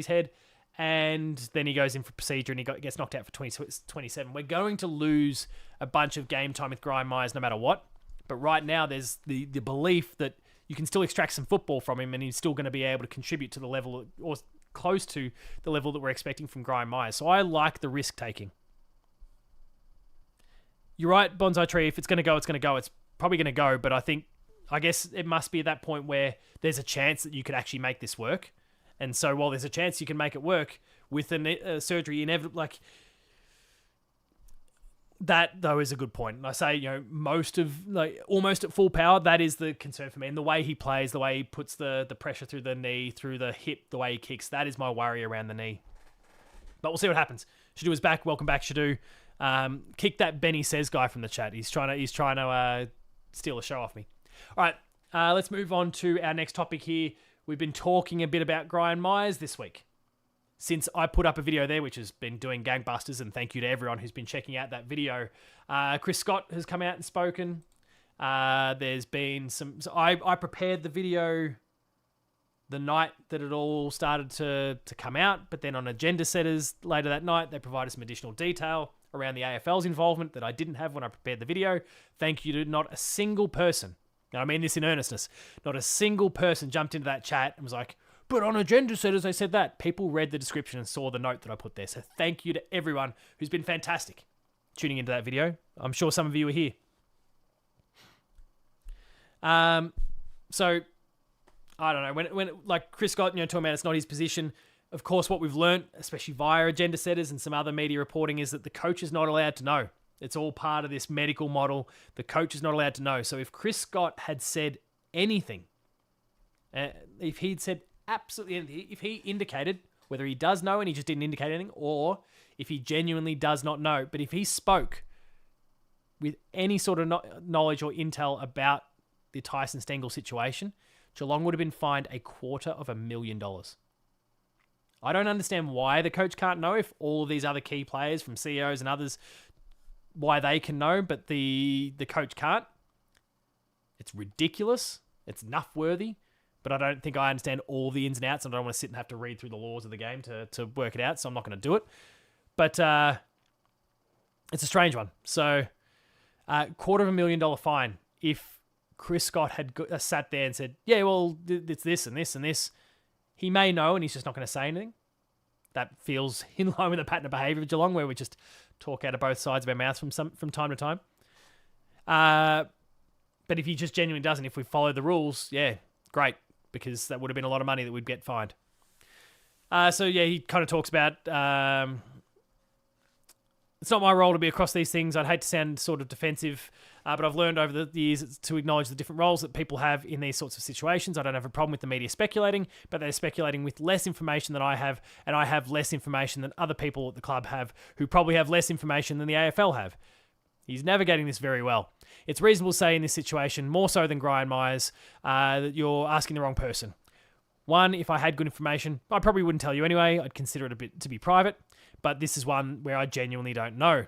head. And then he goes in for procedure and he gets knocked out for 27. We're going to lose a bunch of game time with Grian Myers no matter what. But right now there's the belief that you can still extract some football from him and he's still going to be able to contribute to the level or close to the level that we're expecting from Grian Myers. So I like the risk taking. You're right, Bonsai Tree. If it's going to go, it's going to go. It's probably going to go. But I guess it must be at that point where there's a chance that you could actually make this work. And so while there's a chance you can make it work with a surgery, inevitably, like that though is a good point. And I say, almost at full power, that is the concern for me. And the way he plays, the way he puts the pressure through the knee, through the hip, the way he kicks, that is my worry around the knee. But we'll see what happens. Shadu is back. Welcome back, Shadu. Kick that Benny Says guy from the chat. He's trying to steal a show off me. All right, let's move on to our next topic here. We've been talking a bit about Grian Myers this week. Since I put up a video there, which has been doing gangbusters, and thank you to everyone who's been checking out that video. Chris Scott has come out and spoken. There's been some... So I prepared the video the night that it all started to come out, but then on Agenda Setters later that night, they provided some additional detail around the AFL's involvement that I didn't have when I prepared the video. Thank you to not a single person. Now, I mean this in earnestness. Not a single person jumped into that chat and was like, but on Agenda Setters, they said that. People read the description and saw the note that I put there. So thank you to everyone who's been fantastic tuning into that video. I'm sure some of you are here. So, I don't know. When like Chris Scott, talking about it's not his position. Of course, what we've learned, especially via Agenda Setters and some other media reporting, is that the coach is not allowed to know. It's all part of this medical model. The coach is not allowed to know. So if Chris Scott had said anything, if he'd said absolutely anything, if he indicated whether he does know and he just didn't indicate anything, or if he genuinely does not know, but if he spoke with any sort of knowledge or intel about the Tyson Stengel situation, Geelong would have been fined $250,000. I don't understand why the coach can't know if all of these other key players from CEOs and others, why they can know, but the coach can't. It's ridiculous. It's enough worthy. but I don't think I understand all the ins and outs, and I don't want to sit and have to read through the laws of the game to work it out, so I'm not going to do it. But it's a strange one. So $250,000 fine if Chris Scott had sat there and said, yeah, well, it's this and this and this. He may know, and he's just not going to say anything. That feels in line with the pattern of behaviour of Geelong, where we just talk out of both sides of our mouths from time to time. But if he just genuinely doesn't, if we follow the rules, yeah, great, because that would have been a lot of money that we'd get fined. So yeah, he kind of talks about it's not my role to be across these things. I'd hate to sound sort of defensive, but I've learned over the years to acknowledge the different roles that people have in these sorts of situations. I don't have a problem with the media speculating, but they're speculating with less information than I have, and I have less information than other people at the club have, who probably have less information than the AFL have. He's navigating this very well. It's reasonable to say in this situation, more so than Brian Myers, that you're asking the wrong person. One, if I had good information, I probably wouldn't tell you anyway. I'd consider it a bit to be private. But this is one where I genuinely don't know.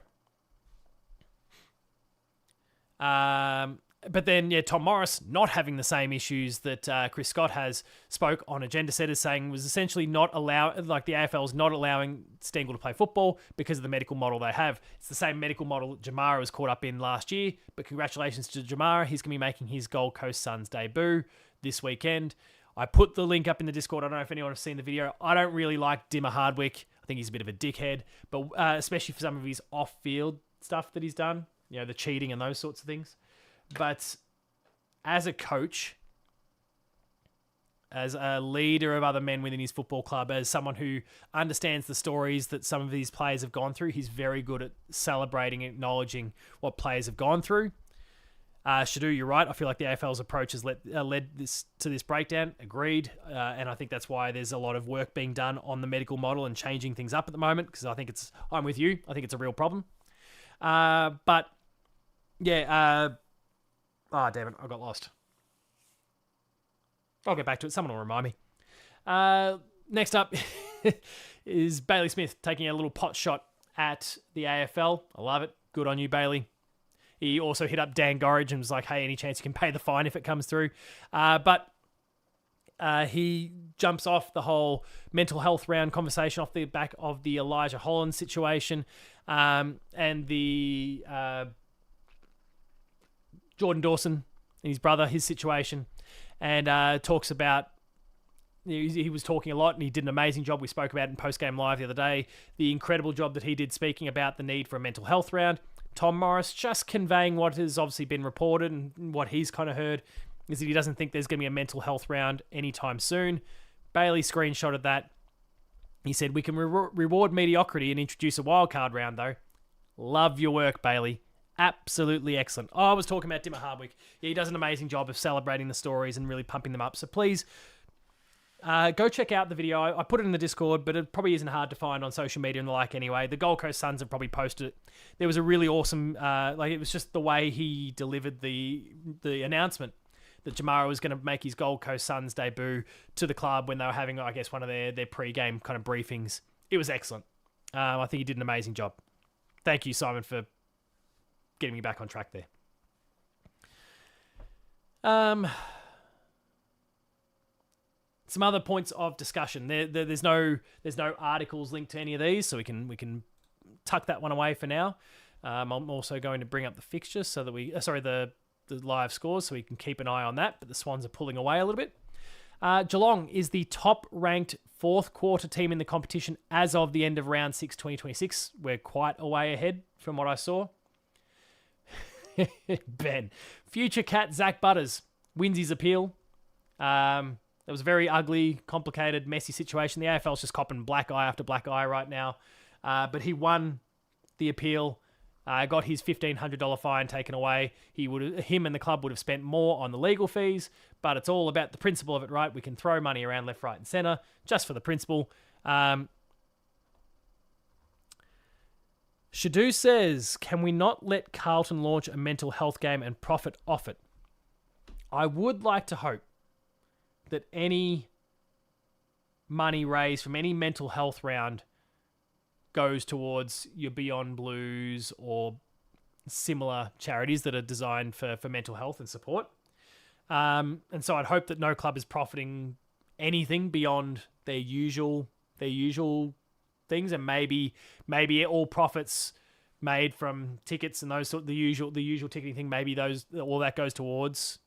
But then, yeah, Tom Morris, not having the same issues that Chris Scott has, spoke on Agenda Setters, saying was essentially the AFL's not allowing Stengel to play football because of the medical model they have. It's the same medical model that Jamara was caught up in last year, but congratulations to Jamara. He's going to be making his Gold Coast Suns debut this weekend. I put the link up in the Discord. I don't know if anyone has seen the video. I don't really like Dimmer Hardwick. I think he's a bit of a dickhead, but especially for some of his off-field stuff that he's done, you know, the cheating and those sorts of things. But as a coach, as a leader of other men within his football club, as someone who understands the stories that some of these players have gone through, he's very good at celebrating and acknowledging what players have gone through. Shadu, you're right. I feel like the AFL's approach has led to this breakdown. Agreed. And I think that's why there's a lot of work being done on the medical model and changing things up at the moment, because I'm with you. I think it's a real problem. But, yeah. Damn it. I got lost. I'll get back to it. Someone will remind me. Next up is Bailey Smith taking a little pot shot at the AFL. I love it. Good on you, Bailey. He also hit up Dan Gorridge and was like, hey, any chance you can pay the fine if it comes through? But he jumps off the whole mental health round conversation off the back of the Elijah Holland situation and the Jordan Dawson and his brother, his situation, and talks about, he was talking a lot and he did an amazing job. We spoke about it in Post Game Live the other day, the incredible job that he did speaking about the need for a mental health round. Tom Morris just conveying what has obviously been reported and what he's kind of heard is that he doesn't think there's going to be a mental health round anytime soon. Bailey screenshotted that. He said, we can reward mediocrity and introduce a wildcard round though. Love your work, Bailey. Absolutely excellent. Oh, I was talking about Dimmer Hardwick. Yeah, he does an amazing job of celebrating the stories and really pumping them up. So please, go check out the video. I put it in the Discord, but it probably isn't hard to find on social media and the like anyway. The Gold Coast Suns have probably posted it. There was a really awesome, it was just the way he delivered the announcement that Jamara was going to make his Gold Coast Suns debut to the club when they were having, I guess, one of their pre-game kind of briefings. It was excellent. I think he did an amazing job. Thank you, Simon, for getting me back on track there. Some other points of discussion. There's no articles linked to any of these, so we can tuck that one away for now. I'm also going to bring up the fixtures so that the live scores, so we can keep an eye on that. But the Swans are pulling away a little bit. Geelong is the top-ranked fourth quarter team in the competition as of the end of round 6, 2026. We're quite a way ahead from what I saw. Ben, future cat Zak Butters wins his appeal. It was a very ugly, complicated, messy situation. The AFL's just copping black eye after black eye right now. But he won the appeal, got his $1,500 fine taken away. Him and the club would have spent more on the legal fees, but it's all about the principle of it, right? We can throw money around left, right, and centre just for the principle. Shadu says, can we not let Carlton launch a mental health game and profit off it? I would like to hope that any money raised from any mental health round goes towards your Beyond Blues or similar charities that are designed for mental health and support. And so I'd hope that no club is profiting anything beyond their usual things, and maybe all profits made from tickets and those the usual ticketing thing, maybe all that goes towards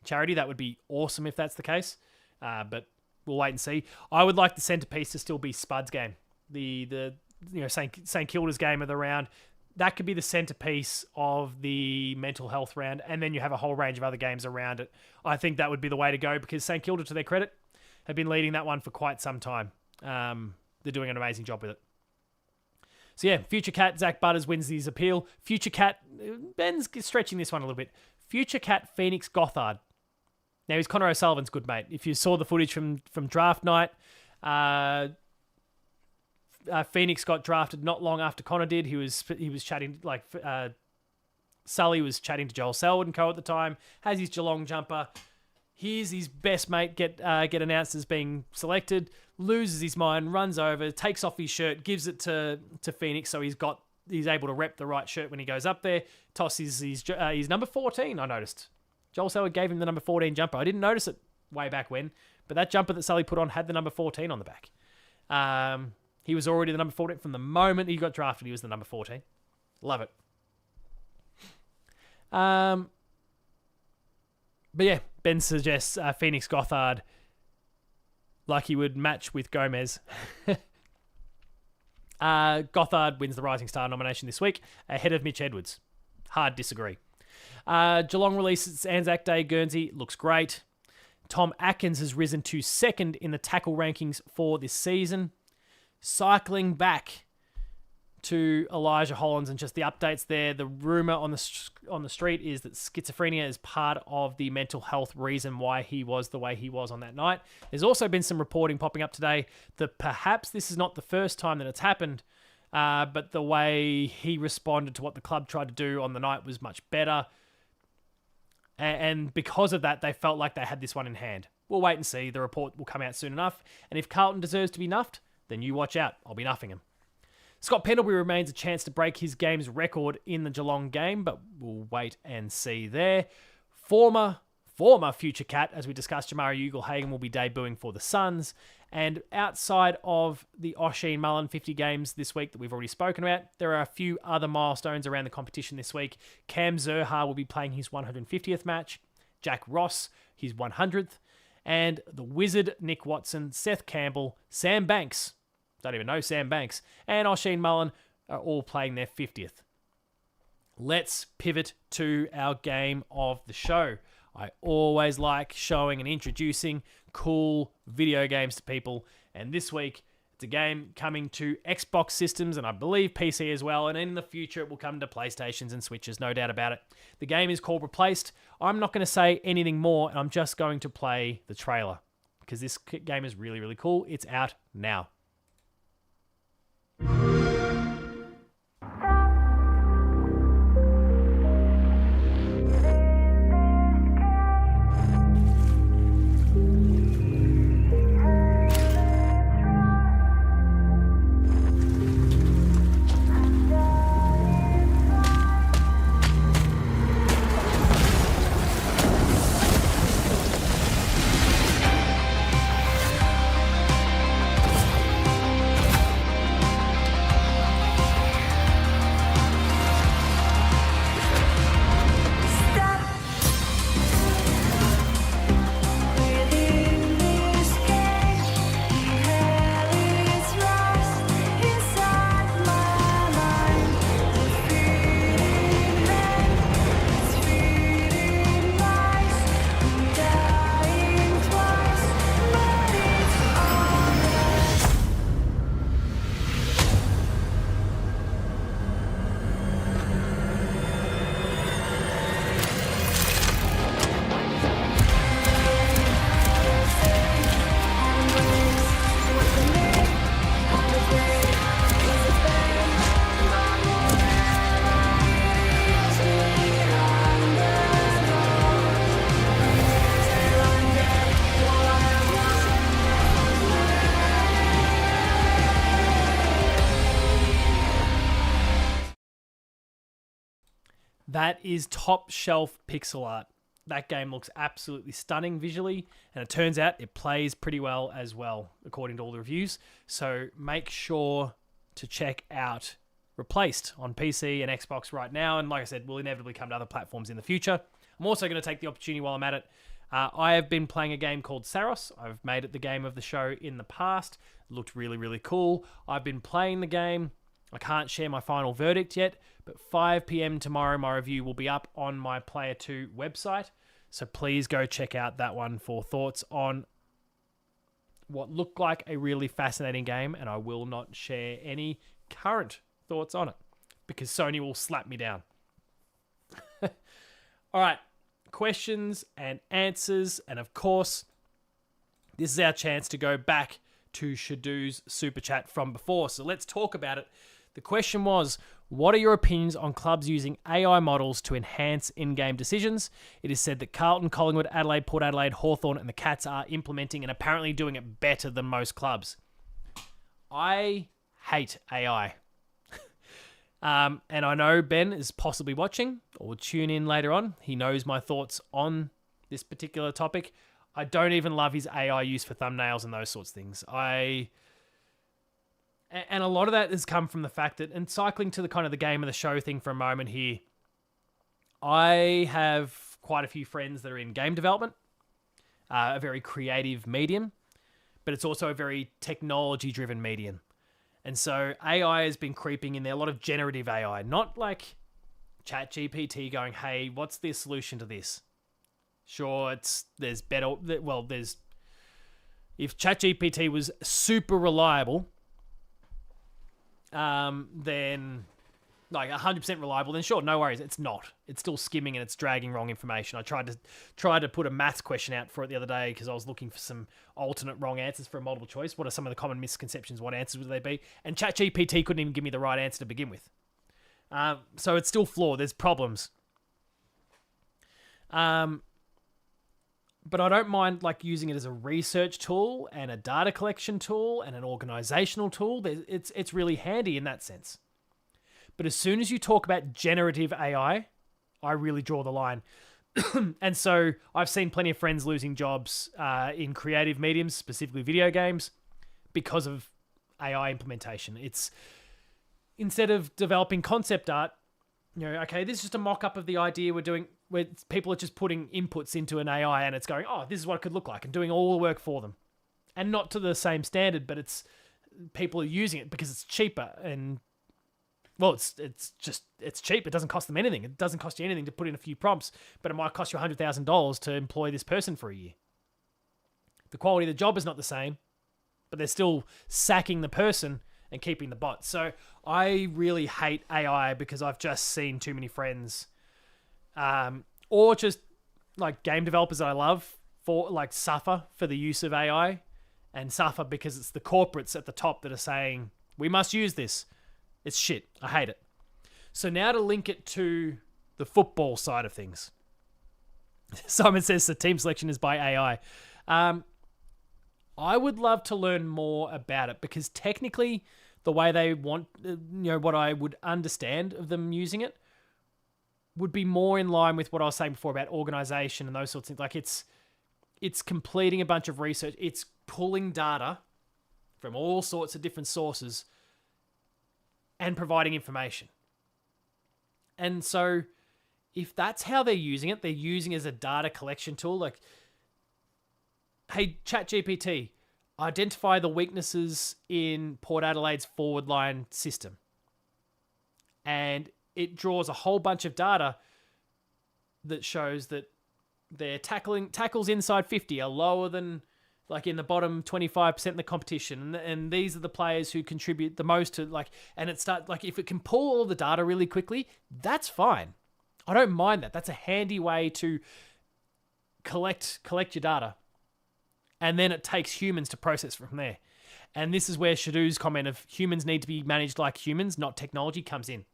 charity. That would be awesome if that's the case. But we'll wait and see. I would like the centerpiece to still be Spud's game, the St Kilda's game of the round. That could be the centerpiece of the mental health round, and then you have a whole range of other games around it. I think that would be the way to go, because St Kilda, to their credit, have been leading that one for quite some time. They're doing an amazing job with it. So yeah, Future Cat, Zak Butters wins his appeal. Future Cat, Ben's stretching this one a little bit. Future Cat Phoenix Gothard. Now, he's Connor O'Sullivan's good mate. If you saw the footage from draft night, Phoenix got drafted not long after Connor did. He was chatting, Sully was chatting to Joel Selwood and co at the time, has his Geelong jumper. Here's his best mate get announced as being selected, loses his mind, runs over, takes off his shirt, gives it to Phoenix, so he's able to rep the right shirt when he goes up there, tosses his number 14, I noticed. Joel Selwood gave him the number 14 jumper. I didn't notice it way back when, but that jumper that Sully put on had the number 14 on the back. He was already the number 14 from the moment he got drafted. He was the number 14. Love it. But yeah, Ben suggests Phoenix Gothard, like he would match with Gomez. Gothard wins the Rising Star nomination this week, ahead of Mitch Edwards. Hard disagree. Geelong releases Anzac Day Guernsey. Looks great. Tom Atkins has risen to second in the tackle rankings for this season. Cycling back to Elijah Hollands and just the updates there. The rumour on the street is that schizophrenia is part of the mental health reason why he was the way he was on that night. There's also been some reporting popping up today that perhaps this is not the first time that it's happened, but the way he responded to what the club tried to do on the night was much better. And because of that, they felt like they had this one in hand. We'll wait and see. The report will come out soon enough. And if Carlton deserves to be nuffed, then you watch out. I'll be nuffing him. Scott Pendlebury remains a chance to break his game's record in the Geelong game, but we'll wait and see there. Former Future Cat, as we discussed, Jamari Ugle-Hagan will be debuting for the Suns. And outside of the Osheen Mullen 50 games this week that we've already spoken about, there are a few other milestones around the competition this week. Cam Zurhaar will be playing his 150th match. Jack Ross, his 100th. And the Wizard, Nick Watson, Seth Campbell, Sam Banks, don't even know Sam Banks, and Osheen Mullen are all playing their 50th. Let's pivot to our game of the show. I always like showing and introducing cool video games to people, and this week it's a game coming to Xbox systems and I believe PC as well, and in the future it will come to PlayStations and Switches, no doubt about it. The game is called Replaced. I'm not going to say anything more, and I'm just going to play the trailer because this game is really, really cool. It's out now. That is top shelf pixel art. that game looks absolutely stunning visually, and it turns out it plays pretty well as well, according to all the reviews. So make sure to check out Replaced on PC and Xbox right now, and like I said, will inevitably come to other platforms in the future. I'm also going to take the opportunity while I'm at it. I have been playing a game called Saros. I've made it the game of the show in the past. It looked really, really cool. I've been playing the game. I can't share my final verdict yet, but 5 p.m. tomorrow, my review will be up on my Player 2 website. So please go check out that one for thoughts on what looked like a really fascinating game, and I will not share any current thoughts on it because Sony will slap me down. All right, questions and answers, and of course, this is our chance to go back to Shadoo's super chat from before. So let's talk about it. The question was, what are your opinions on clubs using AI models to enhance in-game decisions? It is said that Carlton, Collingwood, Adelaide, Port Adelaide, Hawthorn, and the Cats are implementing and apparently doing it better than most clubs. I hate AI. And I know Ben is possibly watching or will tune in later on. He knows my thoughts on this particular topic. I don't even love his AI use for thumbnails and those sorts of things. And a lot of that has come from the fact that, and cycling to the kind of the game of the show thing for a moment here, I have quite a few friends that are in game development, a very creative medium, but it's also a very technology-driven medium. And so AI has been creeping in there, a lot of generative AI, not like ChatGPT going, hey, what's the solution to this? Sure, if ChatGPT was super reliable, then like 100% reliable, then sure, no worries. It's not. It's still skimming and it's dragging wrong information. I tried to put a maths question out for it the other day because I was looking for some alternate wrong answers for a multiple choice. What are some of the common misconceptions? What answers would they be? And ChatGPT couldn't even give me the right answer to begin with. So it's still flawed. There's problems. But I don't mind like using it as a research tool and a data collection tool and an organizational tool. It's really handy in that sense. But as soon as you talk about generative AI, I really draw the line. And so I've seen plenty of friends losing jobs in creative mediums, specifically video games, because of AI implementation. It's instead of developing concept art, okay, this is just a mock-up of the idea we're doing, where people are just putting inputs into an AI and it's going, oh, this is what it could look like, and doing all the work for them. And not to the same standard, but people are using it because it's cheaper and, well, it's cheap. It doesn't cost them anything. It doesn't cost you anything to put in a few prompts, but it might cost you $100,000 to employ this person for a year. The quality of the job is not the same, but they're still sacking the person and keeping the bot. So I really hate AI because I've just seen too many friends, or just like game developers that I love suffer for the use of AI, and suffer because it's the corporates at the top that are saying, we must use this. It's shit. I hate it. So now to link it to the football side of things. Simon says the team selection is by AI. I would love to learn more about it because technically the way they want, what I would understand of them using it would be more in line with what I was saying before about organization and those sorts of things. Like it's completing a bunch of research. It's pulling data from all sorts of different sources and providing information. And so if that's how they're using it as a data collection tool, like, hey, ChatGPT, identify the weaknesses in Port Adelaide's forward line system. And it draws a whole bunch of data that shows that their tackles inside 50 are lower than like in the bottom 25% of the competition. And these are the players who contribute the most to and it starts if it can pull all the data really quickly, that's fine. I don't mind that. That's a handy way to collect your data. And then it takes humans to process from there. And this is where Shadoo's comment of humans need to be managed like humans, not technology, comes in.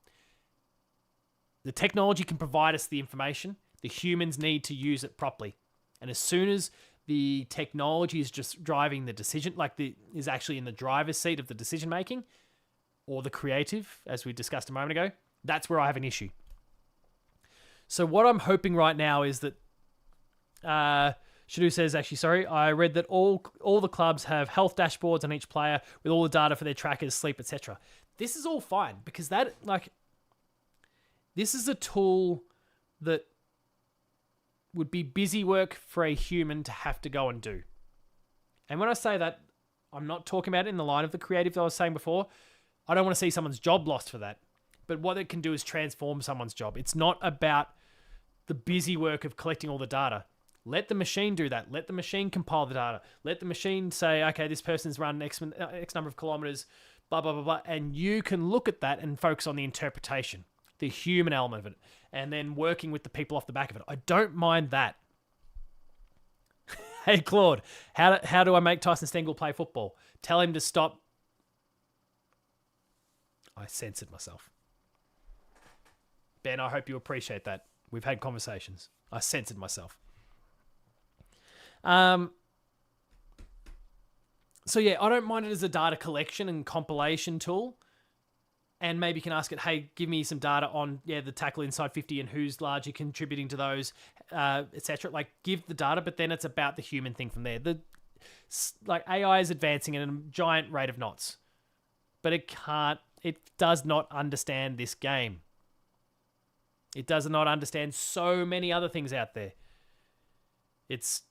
The technology can provide us the information. The humans need to use it properly. And as soon as the technology is just driving the decision, is actually in the driver's seat of the decision making, or the creative, as we discussed a moment ago, that's where I have an issue. So what I'm hoping right now is that Shadu says, actually, sorry, I read that all the clubs have health dashboards on each player with all the data for their trackers, sleep, etc. This is all fine because this is a tool that would be busy work for a human to have to go and do. And when I say that, I'm not talking about it in the line of the creative that I was saying before. I don't want to see someone's job lost for that. But what it can do is transform someone's job. It's not about the busy work of collecting all the data. Let the machine do that. Let the machine compile the data. Let the machine say, okay, this person's run X number of kilometers, blah, blah, blah, blah. And you can look at that and focus on the interpretation, the human element of it, and then working with the people off the back of it. I don't mind that. Hey, Claude, how do I make Tyson Stengel play football? Tell him to stop. I censored myself. Ben, I hope you appreciate that. We've had conversations. I censored myself. So yeah, I don't mind it as a data collection and compilation tool. And maybe you can ask it, hey, give me some data on the tackle inside 50 and who's largely contributing to those, etc. Like, give the data, but then it's about the human thing from there. AI is advancing at a giant rate of knots, but it does not understand this game. It does not understand so many other things out there. It's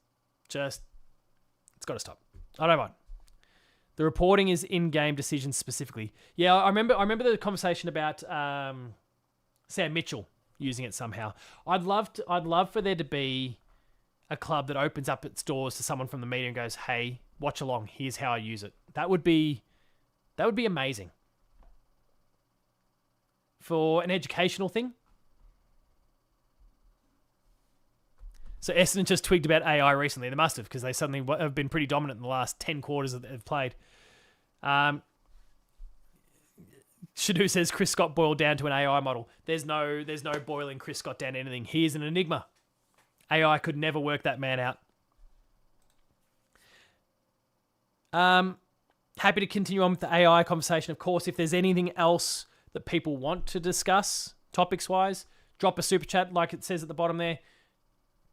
got to stop. I don't mind. The reporting is in-game decisions specifically. Yeah, I remember the conversation about Sam Mitchell using it somehow. I'd love for there to be a club that opens up its doors to someone from the media and goes, "Hey, watch along. Here's how I use it." That would be amazing for an educational thing. So Essendon just twigged about AI recently. They must have, because they suddenly have been pretty dominant in the last 10 quarters that they've played. Shadu says Chris Scott boiled down to an AI model. There's no boiling Chris Scott down to anything. He is an enigma. AI could never work that man out. Happy to continue on with the AI conversation. Of course, if there's anything else that people want to discuss, topics-wise, drop a super chat like it says at the bottom there.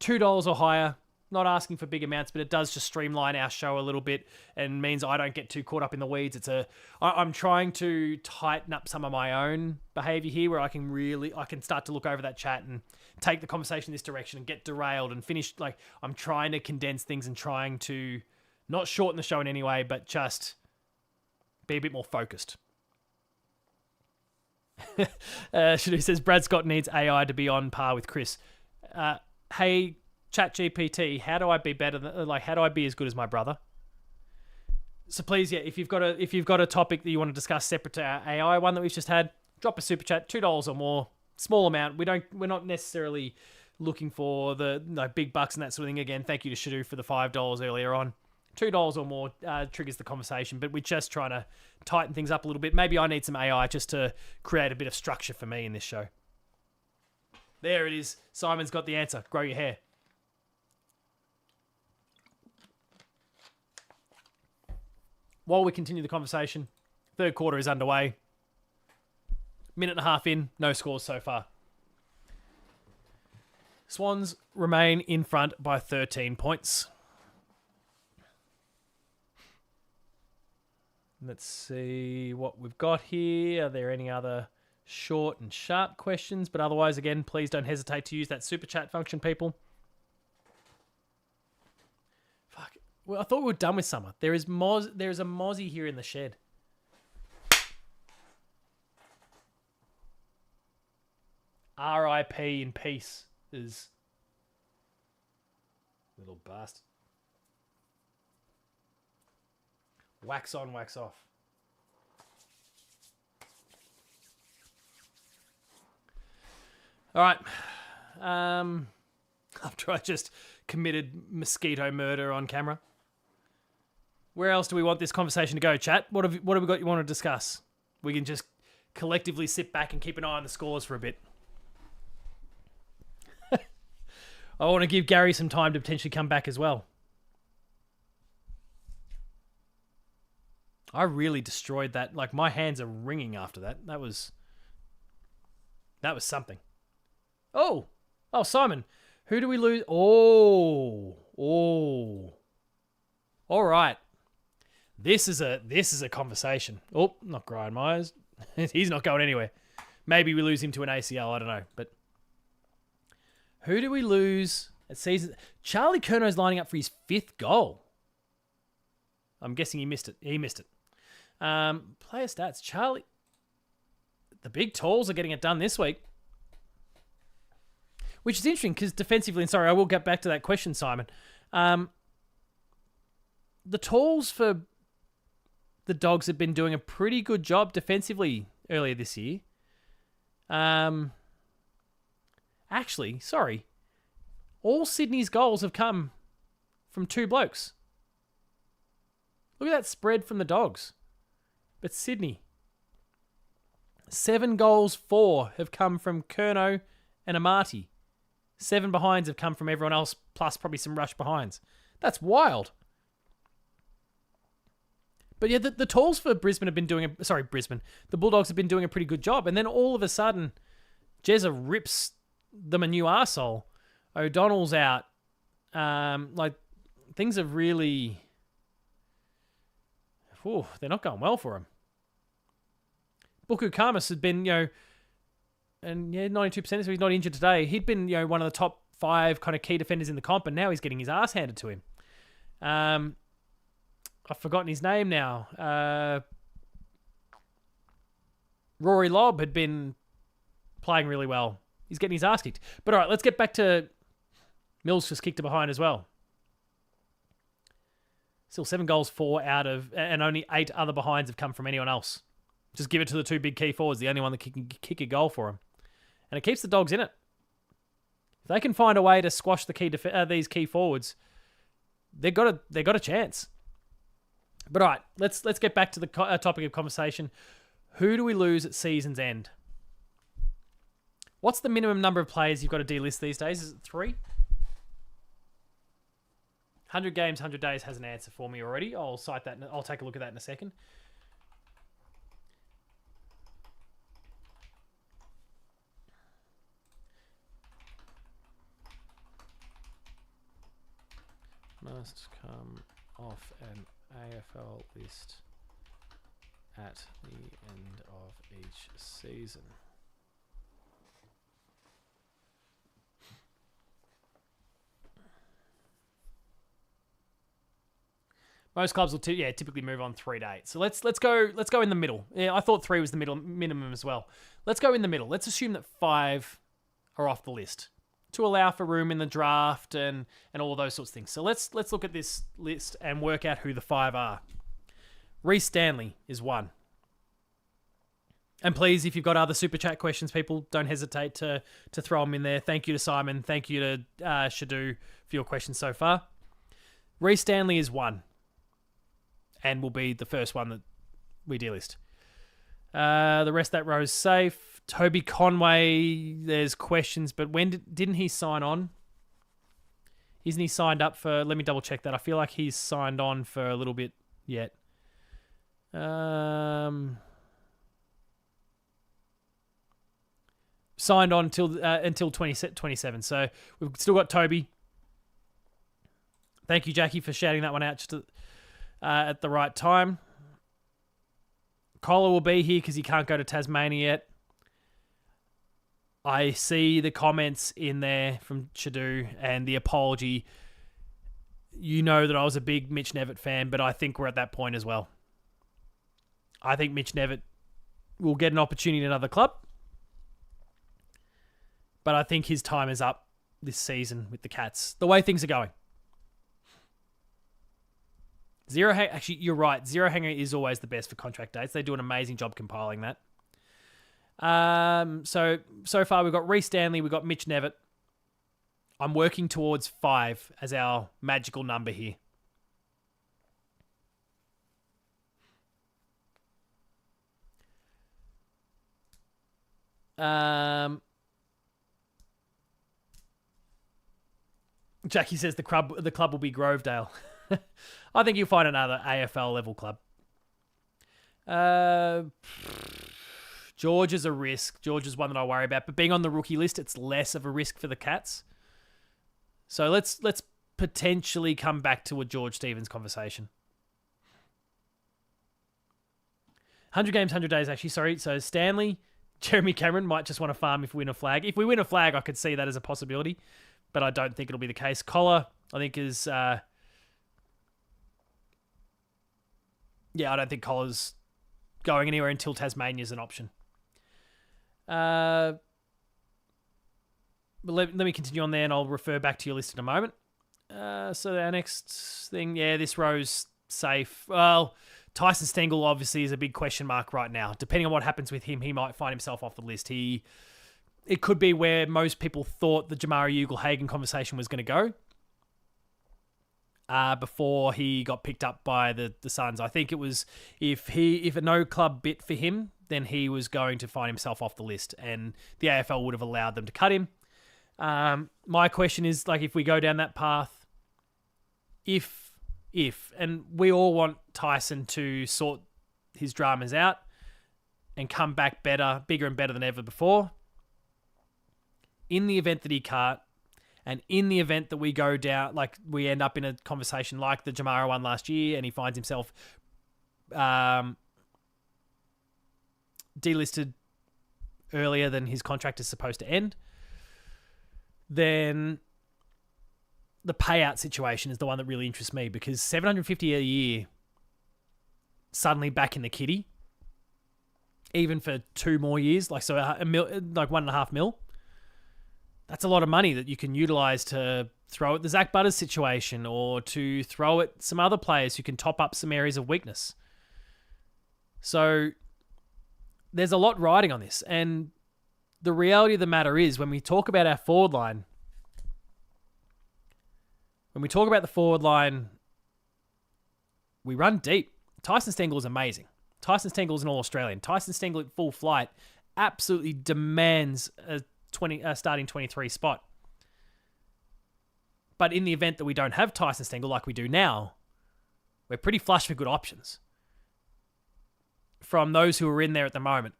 $2 or higher. Not asking for big amounts, but it does just streamline our show a little bit and means I don't get too caught up in the weeds. I'm trying to tighten up some of my own behavior here where I can start to look over that chat and take the conversation this direction and get derailed and finish. Like, I'm trying to condense things and trying to not shorten the show in any way, but just be a bit more focused. Shadu says Brad Scott needs AI to be on par with Chris. Hey, ChatGPT, how do I be better than, how do I be as good as my brother? So please, yeah, if you've got a topic that you want to discuss separate to our AI one that we've just had, drop a super chat, $2 or more, small amount. We're not necessarily looking for the big bucks and that sort of thing. Again, thank you to Shadu for the $5 earlier on. $2 or more triggers the conversation, but we're just trying to tighten things up a little bit. Maybe I need some AI just to create a bit of structure for me in this show. There it is. Simon's got the answer. Grow your hair. While we continue the conversation, third quarter is underway. Minute and a half in, no scores so far. Swans remain in front by 13 points. Let's see what we've got here. Are there any other short and sharp questions? But otherwise, again, please don't hesitate to use that super chat function, people. Fuck. Well, I thought we were done with summer. There is a mozzie here in the shed. R.I.P. in peace is little bastard. Wax on, wax off. All right. After I just committed mosquito murder on camera. Where else do we want this conversation to go, chat? What have we got you want to discuss? We can just collectively sit back and keep an eye on the scores for a bit. I want to give Gary some time to potentially come back as well. I really destroyed that. Like, my hands are ringing after that. That was something. Oh, Simon. Who do we lose? Oh. All right. This is a conversation. Oh, not Brian Myers. He's not going anywhere. Maybe we lose him to an ACL. I don't know. But who do we lose at season? Charlie Curno's lining up for his 5th goal. I'm guessing he missed it. Player stats. Charlie. The big talls are getting it done this week. Which is interesting because defensively, and sorry, I will get back to that question, Simon. The talls for the Dogs have been doing a pretty good job defensively earlier this year. Actually, sorry. All Sydney's goals have come from 2 blokes. Look at that spread from the Dogs. But Sydney. 7 goals, 4 have come from Curnow and Amati. 7 behinds have come from everyone else, plus probably some rush behinds. That's wild. But yeah, the talls for Brisbane have been doing Brisbane. The Bulldogs have been doing a pretty good job. And then all of a sudden, Jezza rips them a new arsehole. O'Donnell's out. Things have really... they're not going well for him. Buku Kamas had been, and 92%, so he's not injured today. He'd been, one of the top 5 kind of key defenders in the comp, and now he's getting his ass handed to him. I've forgotten his name now. Rory Lobb had been playing really well. He's getting his ass kicked. But all right, let's get back to Mills just kicked it behind as well. Still 7 goals, 4 out of, and only 8 other behinds have come from anyone else. Just give it to the 2 big key forwards, the only one that can kick a goal for him. And it keeps the Dogs in it. If they can find a way to squash the these key forwards, they've got a chance. But all right, let's get back to the topic of conversation. Who do we lose at season's end? What's the minimum number of players you've got to delist these days? Is it 3? 100 games, 100 days has an answer for me already. I'll cite that. I'll take a look at that in a second. Must come off an AFL list at the end of each season. Most clubs will typically move on 3 dates. So let's go in the middle. Yeah, I thought 3 was the middle minimum as well. Let's go in the middle. Let's assume that 5 are off the list to allow for room in the draft and all of those sorts of things. So let's look at this list and work out who the 5 are. Reece Stanley is 1. And please, if you've got other super chat questions, people, don't hesitate to throw them in there. Thank you to Simon. Thank you to Shadu for your questions so far. Reece Stanley is 1. And will be the first one that we delist. The rest of that row is safe. Toby Conway, there's questions, but when didn't he sign on? Isn't he signed up for... Let me double check that. I feel like he's signed on for a little bit yet. Signed on until 2027. So we've still got Toby. Thank you, Jackie, for shouting that one out just at the right time. Collar will be here because he can't go to Tasmania yet. I see the comments in there from Shadu and the apology. You know that I was a big Mitch Nevitt fan, but I think we're at that point as well. I think Mitch Nevitt will get an opportunity in another club. But I think his time is up this season with the Cats. The way things are going. Actually, you're right. Zero Hanger is always the best for contract dates. They do an amazing job compiling that. So far we've got Reece Stanley, we've got Mitch Nevitt. I'm working towards 5 as our magical number here. Jackie says the club will be Grovedale. I think you'll find another AFL level club. George is a risk. George is one that I worry about. But being on the rookie list, it's less of a risk for the Cats. So let's potentially come back to a George Stevens conversation. 100 games, 100 days, actually, sorry. So Stanley, Jeremy Cameron might just want to farm if we win a flag. If we win a flag, I could see that as a possibility, but I don't think it'll be the case. Collar, I think, is... I don't think Collar's going anywhere until Tasmania's an option. But let me continue on there, and I'll refer back to your list in a moment. So our next thing, this row's safe. Well, Tyson Stengel obviously is a big question mark right now. Depending on what happens with him, he might find himself off the list. It could be where most people thought the Jamari Ugle-Hagan conversation was going to go before he got picked up by the Suns. I think it was if a no club bit for him, then he was going to find himself off the list, and the AFL would have allowed them to cut him. My question is, like, if we go down that path, and we all want Tyson to sort his dramas out and come back better, bigger and better than ever before. In the event that he can't, and in the event that we go down, like we end up in a conversation like the Jamara one last year, and he finds himself delisted earlier than his contract is supposed to end, then the payout situation is the one that really interests me, because $750 a year suddenly back in the kitty, even for 2 more years, like $1.5 million. That's a lot of money that you can utilize to throw at the Zak Butters situation, or to throw at some other players who can top up some areas of weakness. So there's a lot riding on this. And the reality of the matter is, when we talk about our forward line, we run deep. Tyson Stengel is amazing. Tyson Stengel is an All-Australian. Tyson Stengel at full flight absolutely demands a starting 23 spot. But in the event that we don't have Tyson Stengel like we do now, we're pretty flush for good options from those who are in there at the moment.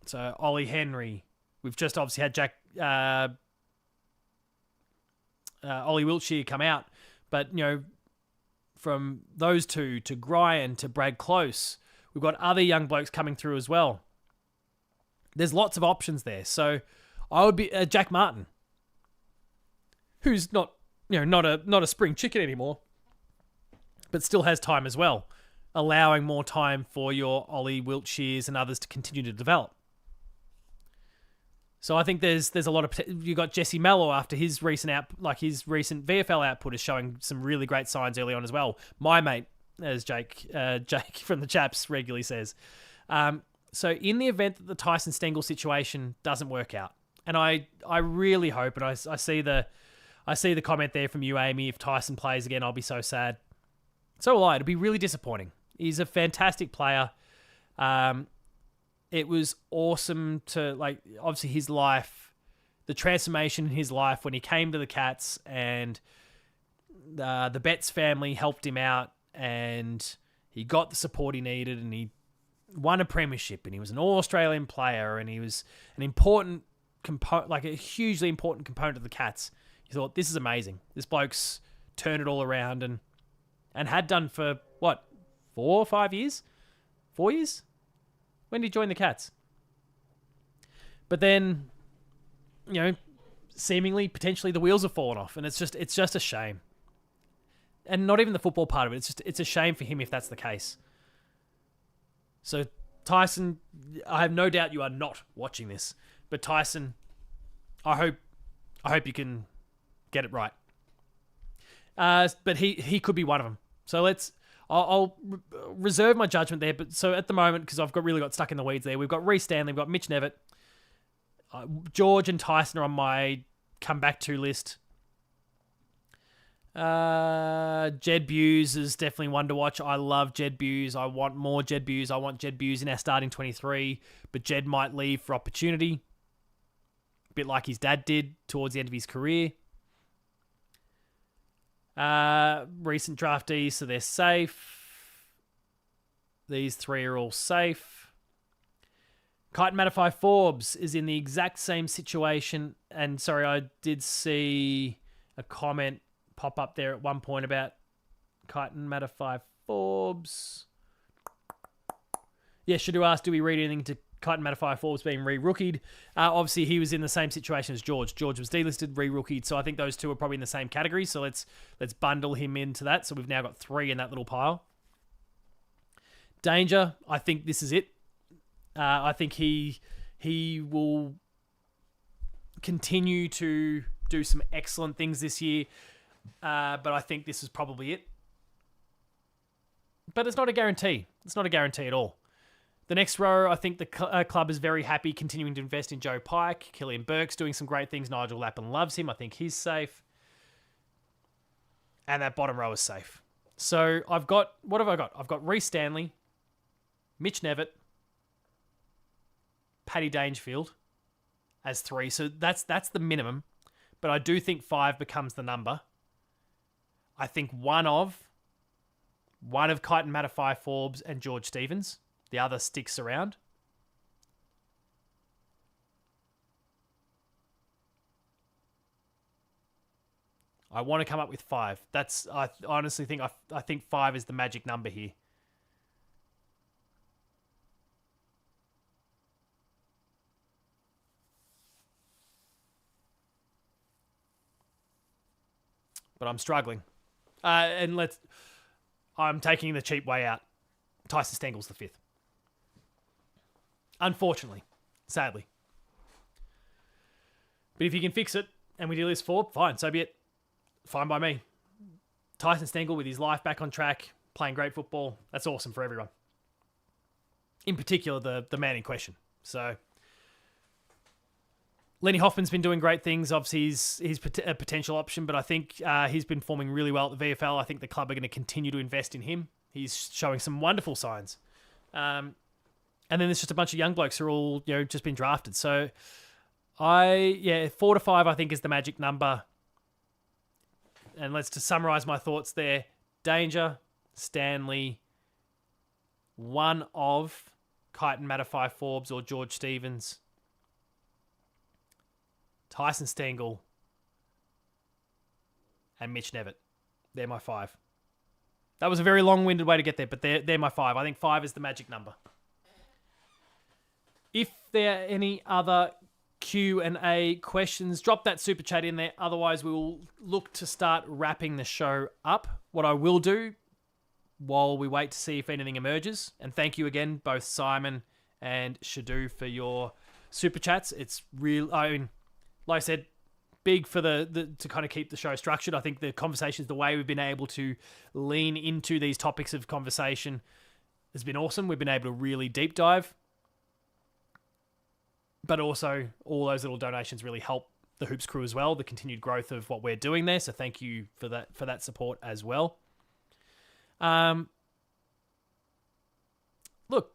So Ollie Henry, we've just obviously had Ollie Wiltshire come out, but from those two to Gryan to Brad Close, we've got other young blokes coming through as well. There's lots of options there. So I would be Jack Martin, who's not a spring chicken anymore, but still has time as well, allowing more time for your Ollie Wiltshires and others to continue to develop. So I think there's a lot of... You got Jesse Mallow after his recent VFL output is showing some really great signs early on as well. My mate, as Jake from the Chaps regularly says. So in the event that the Tyson Stengel situation doesn't work out, and I really hope, and I see the comment there from you, Amy, if Tyson plays again, I'll be so sad. So will I. It'll be really disappointing. He's a fantastic player. It was awesome to, obviously his life, the transformation in his life when he came to the Cats, and the Betts family helped him out, and he got the support he needed, and he won a premiership, and he was an All-Australian player, and he was an important component, a hugely important component of the Cats. You thought, this is amazing. This bloke's turned it all around, and had done for, 4 or 5 years? 4 years? When did he join the Cats? But then, seemingly, potentially the wheels have fallen off, and it's just a shame. And not even the football part of it. It's a shame for him if that's the case. So Tyson, I have no doubt you are not watching this, but Tyson, I hope you can get it right. But he could be one of them. So I'll reserve my judgment there. But so at the moment, because I've really got stuck in the weeds there, we've got Reece Stanley, we've got Mitch Nevitt, George and Tyson are on my come back to list. Jed Buse is definitely one to watch. I love Jed Buse. I want more Jed Buse. I want Jed Buse in our starting 23, but Jed might leave for opportunity, a bit like his dad did towards the end of his career. Recent draftees, so they're safe. These 3 are all safe. Kyten Matafai Forbes is in the exact same situation. And sorry, I did see a comment pop up there at one point about Kyton Matafai Forbes. Yeah, Shadu asked, do we read anything to Kyton Matafai Forbes being re-rookied? Obviously, he was in the same situation as George. George was delisted, re-rookied, so I think those two are probably in the same category. So let's bundle him into that. So we've now got 3 in that little pile. Danger, I think this is it. I think he will continue to do some excellent things this year, but I think this is probably it. But it's not a guarantee. It's not a guarantee at all. The next row, I think the club is very happy continuing to invest in Joe Pike. Killian Burke's doing some great things. Nigel Lappin loves him. I think he's safe. And that bottom row is safe. So what have I got? I've got Reece Stanley, Mitch Nevitt, Paddy Dangerfield as 3. So that's the minimum. But I do think 5 becomes the number. I think one of Kyton Matafai Forbes and George Stevens. The other sticks around. I want to come up with 5. I honestly think I think 5 is the magic number here. But I'm struggling. I'm taking the cheap way out. Tyson Stengel's the 5th. Unfortunately. Sadly. But if you can fix it and we do this 4, fine, so be it. Fine by me. Tyson Stengel with his life back on track, playing great football. That's awesome for everyone. In particular, the man in question. So, Lenny Hoffman's been doing great things. Obviously, he's a potential option, but I think he's been performing really well at the VFL. I think the club are going to continue to invest in him. He's showing some wonderful signs. And then there's just a bunch of young blokes who are all, just been drafted. So 4 to 5, I think, is the magic number. And let's just summarize my thoughts there. Danger, Stanley, one of Kyton Matafai Forbes or George Stevens, Tyson Stengel, and Mitch Nevitt. They're my 5. That was a very long-winded way to get there, but they're my 5. I think 5 is the magic number. If there are any other Q&A questions, drop that super chat in there. Otherwise, we will look to start wrapping the show up. What I will do while we wait to see if anything emerges, and thank you again, both Simon and Shadu, for your super chats. It's real. I mean, like I said, big for the to kind of keep the show structured. I think the conversations, the way we've been able to lean into these topics of conversation has been awesome. We've been able to really deep dive. But also, all those little donations really help the Hoops crew as well, the continued growth of what we're doing there. So thank you for that support as well. Look,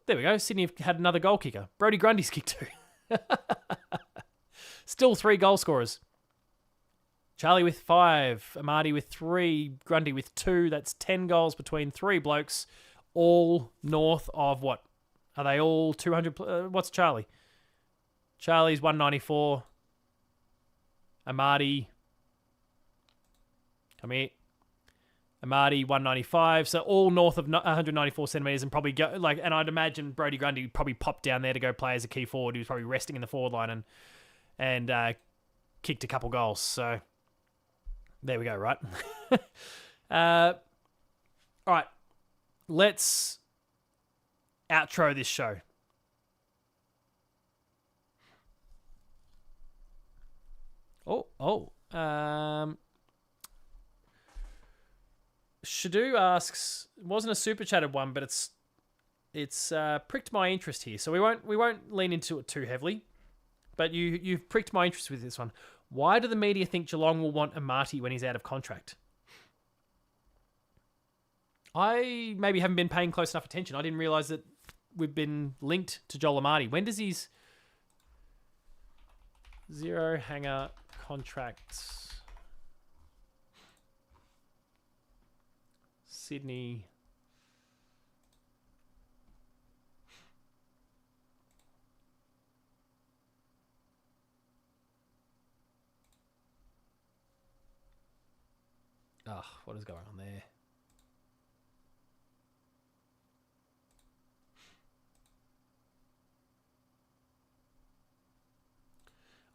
there we go. Sydney have had another goal kicker. Brodie Grundy's kicked 2. Still 3 goal scorers. Charlie with 5, Amadi with 3, Grundy with 2. That's 10 goals between 3 blokes, all north of what? Are they all 200? What's Charlie? Charlie's 194. Amadi. Come here. Amadi 195. So all north of 194 centimetres, and probably go and I'd imagine Brodie Grundy probably popped down there to go play as a key forward. He was probably resting in the forward line and kicked a couple goals. So there we go, right? All right. Let's outro this show. Shadu asks, it wasn't a super chatted one, but it's pricked my interest here. So we won't lean into it too heavily, but you've pricked my interest with this one. Why do the media think Geelong will want Amati when he's out of contract? I maybe haven't been paying close enough attention. I didn't realise that we've been linked to Joel Amati. When does his zero hanger contracts Sydney Oh, what is going on there?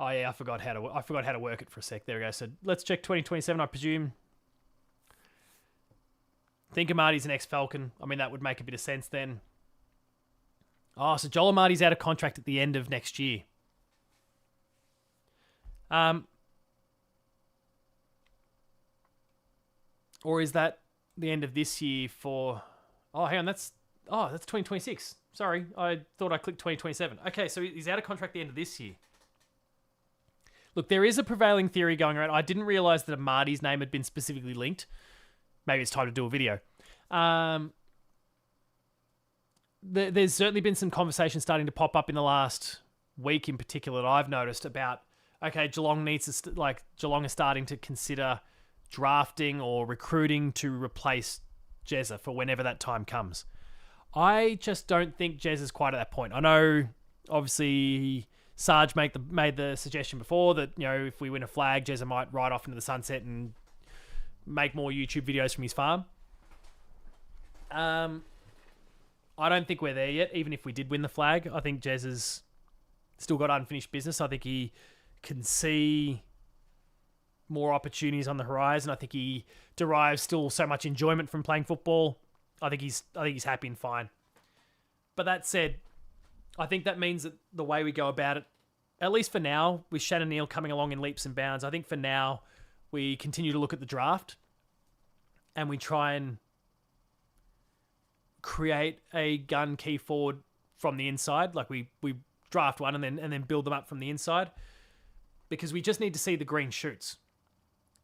Oh yeah, I forgot how to work it for a sec. There we go. So let's check 2027. I presume. Think Amarty's an ex-Falcon. I mean, that would make a bit of sense then. Oh, so Joel Amarty's out of contract at the end of next year. Or is that the end of this year for... Oh, hang on, that's 2026. Sorry, I thought I clicked 2027. Okay, so he's out of contract at the end of this year. Look, there is a prevailing theory going around. I didn't realise that Amarty's name had been specifically linked. Maybe it's time to do a video. There's certainly been some conversation starting to pop up in the last week in particular that I've noticed about, okay, Geelong Geelong is starting to consider drafting or recruiting to replace Jezza for whenever that time comes. I just don't think Jezza's quite at that point. I know, obviously, Sarge made the suggestion before that, you know, if we win a flag, Jezza might ride off into the sunset and make more YouTube videos from his farm. I don't think we're there yet, even if we did win the flag. I think Jezza's still got unfinished business. I think he can see more opportunities on the horizon. I think he derives still so much enjoyment from playing football. I think he's happy and fine. But that said, I think that means that the way we go about it, at least for now, with Shannon Neal coming along in leaps and bounds, I think for now we continue to look at the draft and we try and create a gun key forward from the inside. Like we draft one and then build them up from the inside, because we just need to see the green shoots.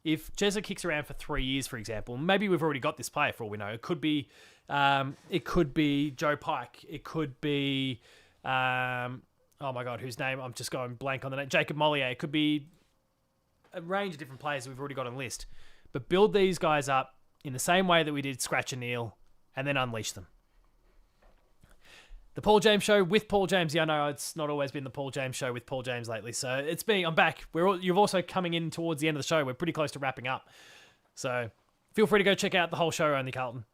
If Jezza kicks around for 3 years, for example, maybe we've already got this player for all we know. It could be Joe Pike. It could be, oh my God, whose name? I'm just going blank on the name. Jacob Mollier. It could be a range of different players that we've already got on the list. But build these guys up in the same way that we did Scratch and Neal, and then unleash them. The Paul James Show with Paul James. Yeah, I know it's not always been the Paul James Show with Paul James lately. So it's me. I'm back. You're also coming in towards the end of the show. We're pretty close to wrapping up. So feel free to go check out the whole show, only Carlton.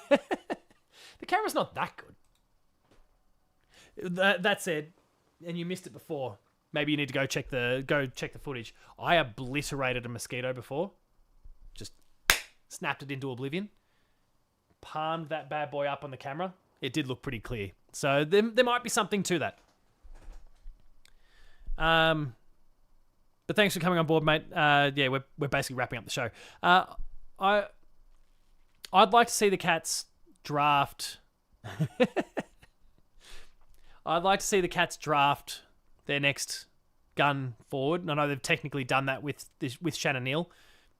The camera's not that good. That said, and you missed it before, maybe you need to go check the footage. I obliterated a mosquito before. Just snapped it into oblivion. Palmed that bad boy up on the camera. It did look pretty clear. So there might be something to that. But thanks for coming on board, mate. Yeah, we're basically wrapping up the show. I'd like to see the Cats draft. I'd like to see the Cats draft their next gun forward. And I know they've technically done that with Shannon Neal,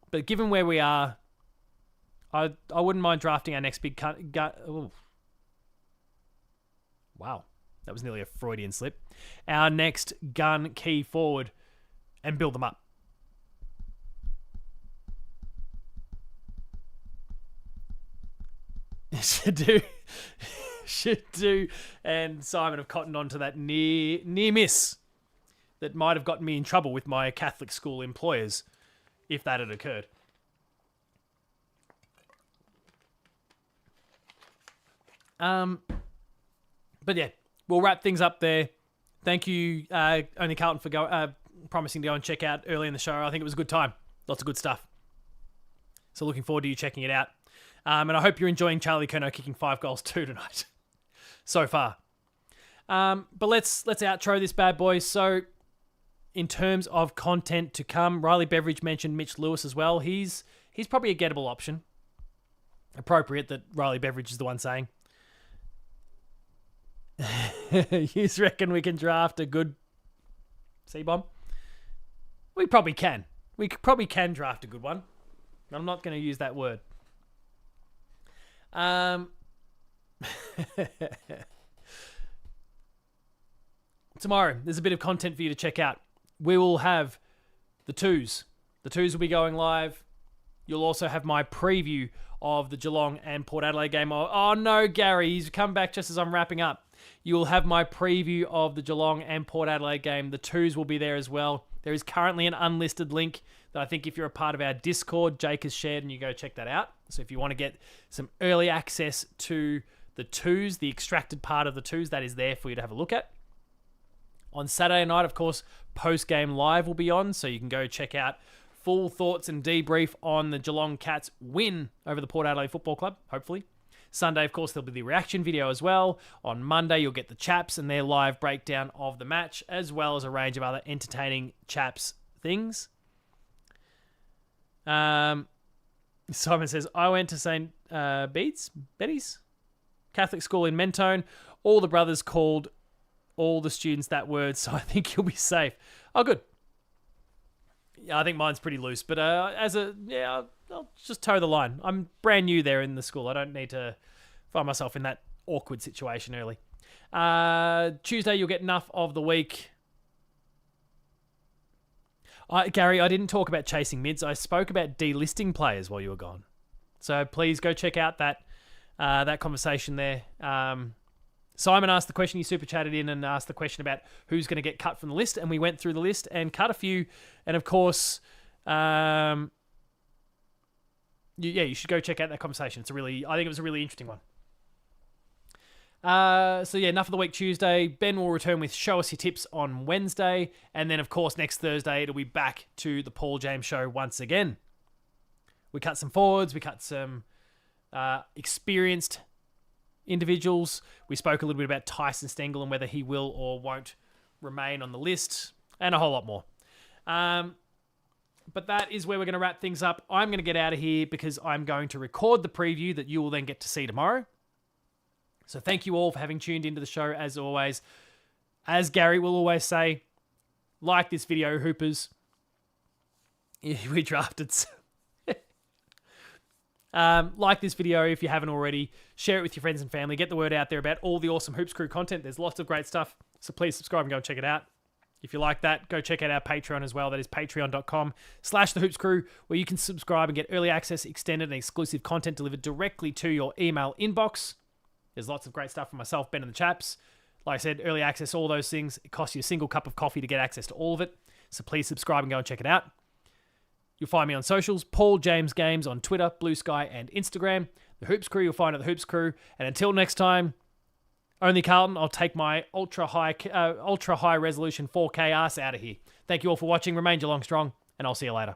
but given where we are, I wouldn't mind drafting our next big gun. Wow, that was nearly a Freudian slip. Our next gun key forward and build them up. Should do. And Simon have cottoned onto that near miss that might have gotten me in trouble with my Catholic school employers if that had occurred. But yeah, we'll wrap things up there. Thank you, Only Carlton, for promising to go and check out early in the show. I think it was a good time. Lots of good stuff. So looking forward to you checking it out. And I hope you're enjoying Charlie Curnow kicking 5 goals too tonight. So far. But let's outro this bad boy. So in terms of content to come, Riley Beveridge mentioned Mitch Lewis as well. He's probably a gettable option. Appropriate that Riley Beveridge is the one saying. You reckon we can draft a good C-bomb? We probably can. We probably can draft a good one. I'm not going to use that word. Tomorrow, there's a bit of content for you to check out. We will have the twos. The twos will be going live. You'll also have my preview of the Geelong and Port Adelaide game. Oh no, Gary, he's come back just as I'm wrapping up. You'll have my preview of the Geelong and Port Adelaide game. The twos will be there as well. There is currently an unlisted link that I think if you're a part of our Discord, Jake has shared, and you go check that out. So if you want to get some early access to the twos, the extracted part of the twos, that is there for you to have a look at. On Saturday night, of course, post-game live will be on, so you can go check out full thoughts and debrief on the Geelong Cats win over the Port Adelaide Football Club, hopefully. Sunday, of course, there'll be the reaction video as well. On Monday, you'll get the Chaps and their live breakdown of the match, as well as a range of other entertaining Chaps things. Simon says, I went to St. Betty's Catholic school in Mentone. All the brothers called all the students that word, so I think you'll be safe. Oh, good. Yeah, I think mine's pretty loose, but I'll just toe the line. I'm brand new there in the school. I don't need to find myself in that awkward situation early. Tuesday, you'll get enough of the week. Gary, I didn't talk about chasing mids. I spoke about delisting players while you were gone. So please go check out that conversation there. Simon asked the question, he super chatted in and asked the question about who's going to get cut from the list, and we went through the list and cut a few. And of course, you should go check out that conversation. I think it was a really interesting one. Enough of the week Tuesday. Ben will return with Show Us Your Tips on Wednesday. And then, of course, next Thursday, it'll be back to the Paul James Show once again. We cut some forwards. We cut some experienced individuals. We spoke a little bit about Tyson Stengel and whether he will or won't remain on the list, and a whole lot more. But that is where we're going to wrap things up. I'm going to get out of here because I'm going to record the preview that you will then get to see tomorrow. So thank you all for having tuned into the show as always. As Gary will always say, like this video, Hoopers. We drafted some. Like this video if you haven't already. Share it with your friends and family. Get the word out there about all the awesome Hoops Crew content. There's lots of great stuff. So please subscribe and go and check it out. If you like that, go check out our Patreon as well. That is patreon.com/thehoopscrew, where you can subscribe and get early access, extended and exclusive content delivered directly to your email inbox. There's lots of great stuff from myself, Ben and the Chaps. Like I said, early access, all those things. It costs you a single cup of coffee to get access to all of it. So please subscribe and go and check it out. You'll find me on socials, Paul James Games on Twitter, Blue Sky, and Instagram. The Hoops Crew, you'll find at the Hoops Crew. And until next time, only Carlton, I'll take my ultra high resolution 4K ass out of here. Thank you all for watching. Remain Geelong strong, and I'll see you later.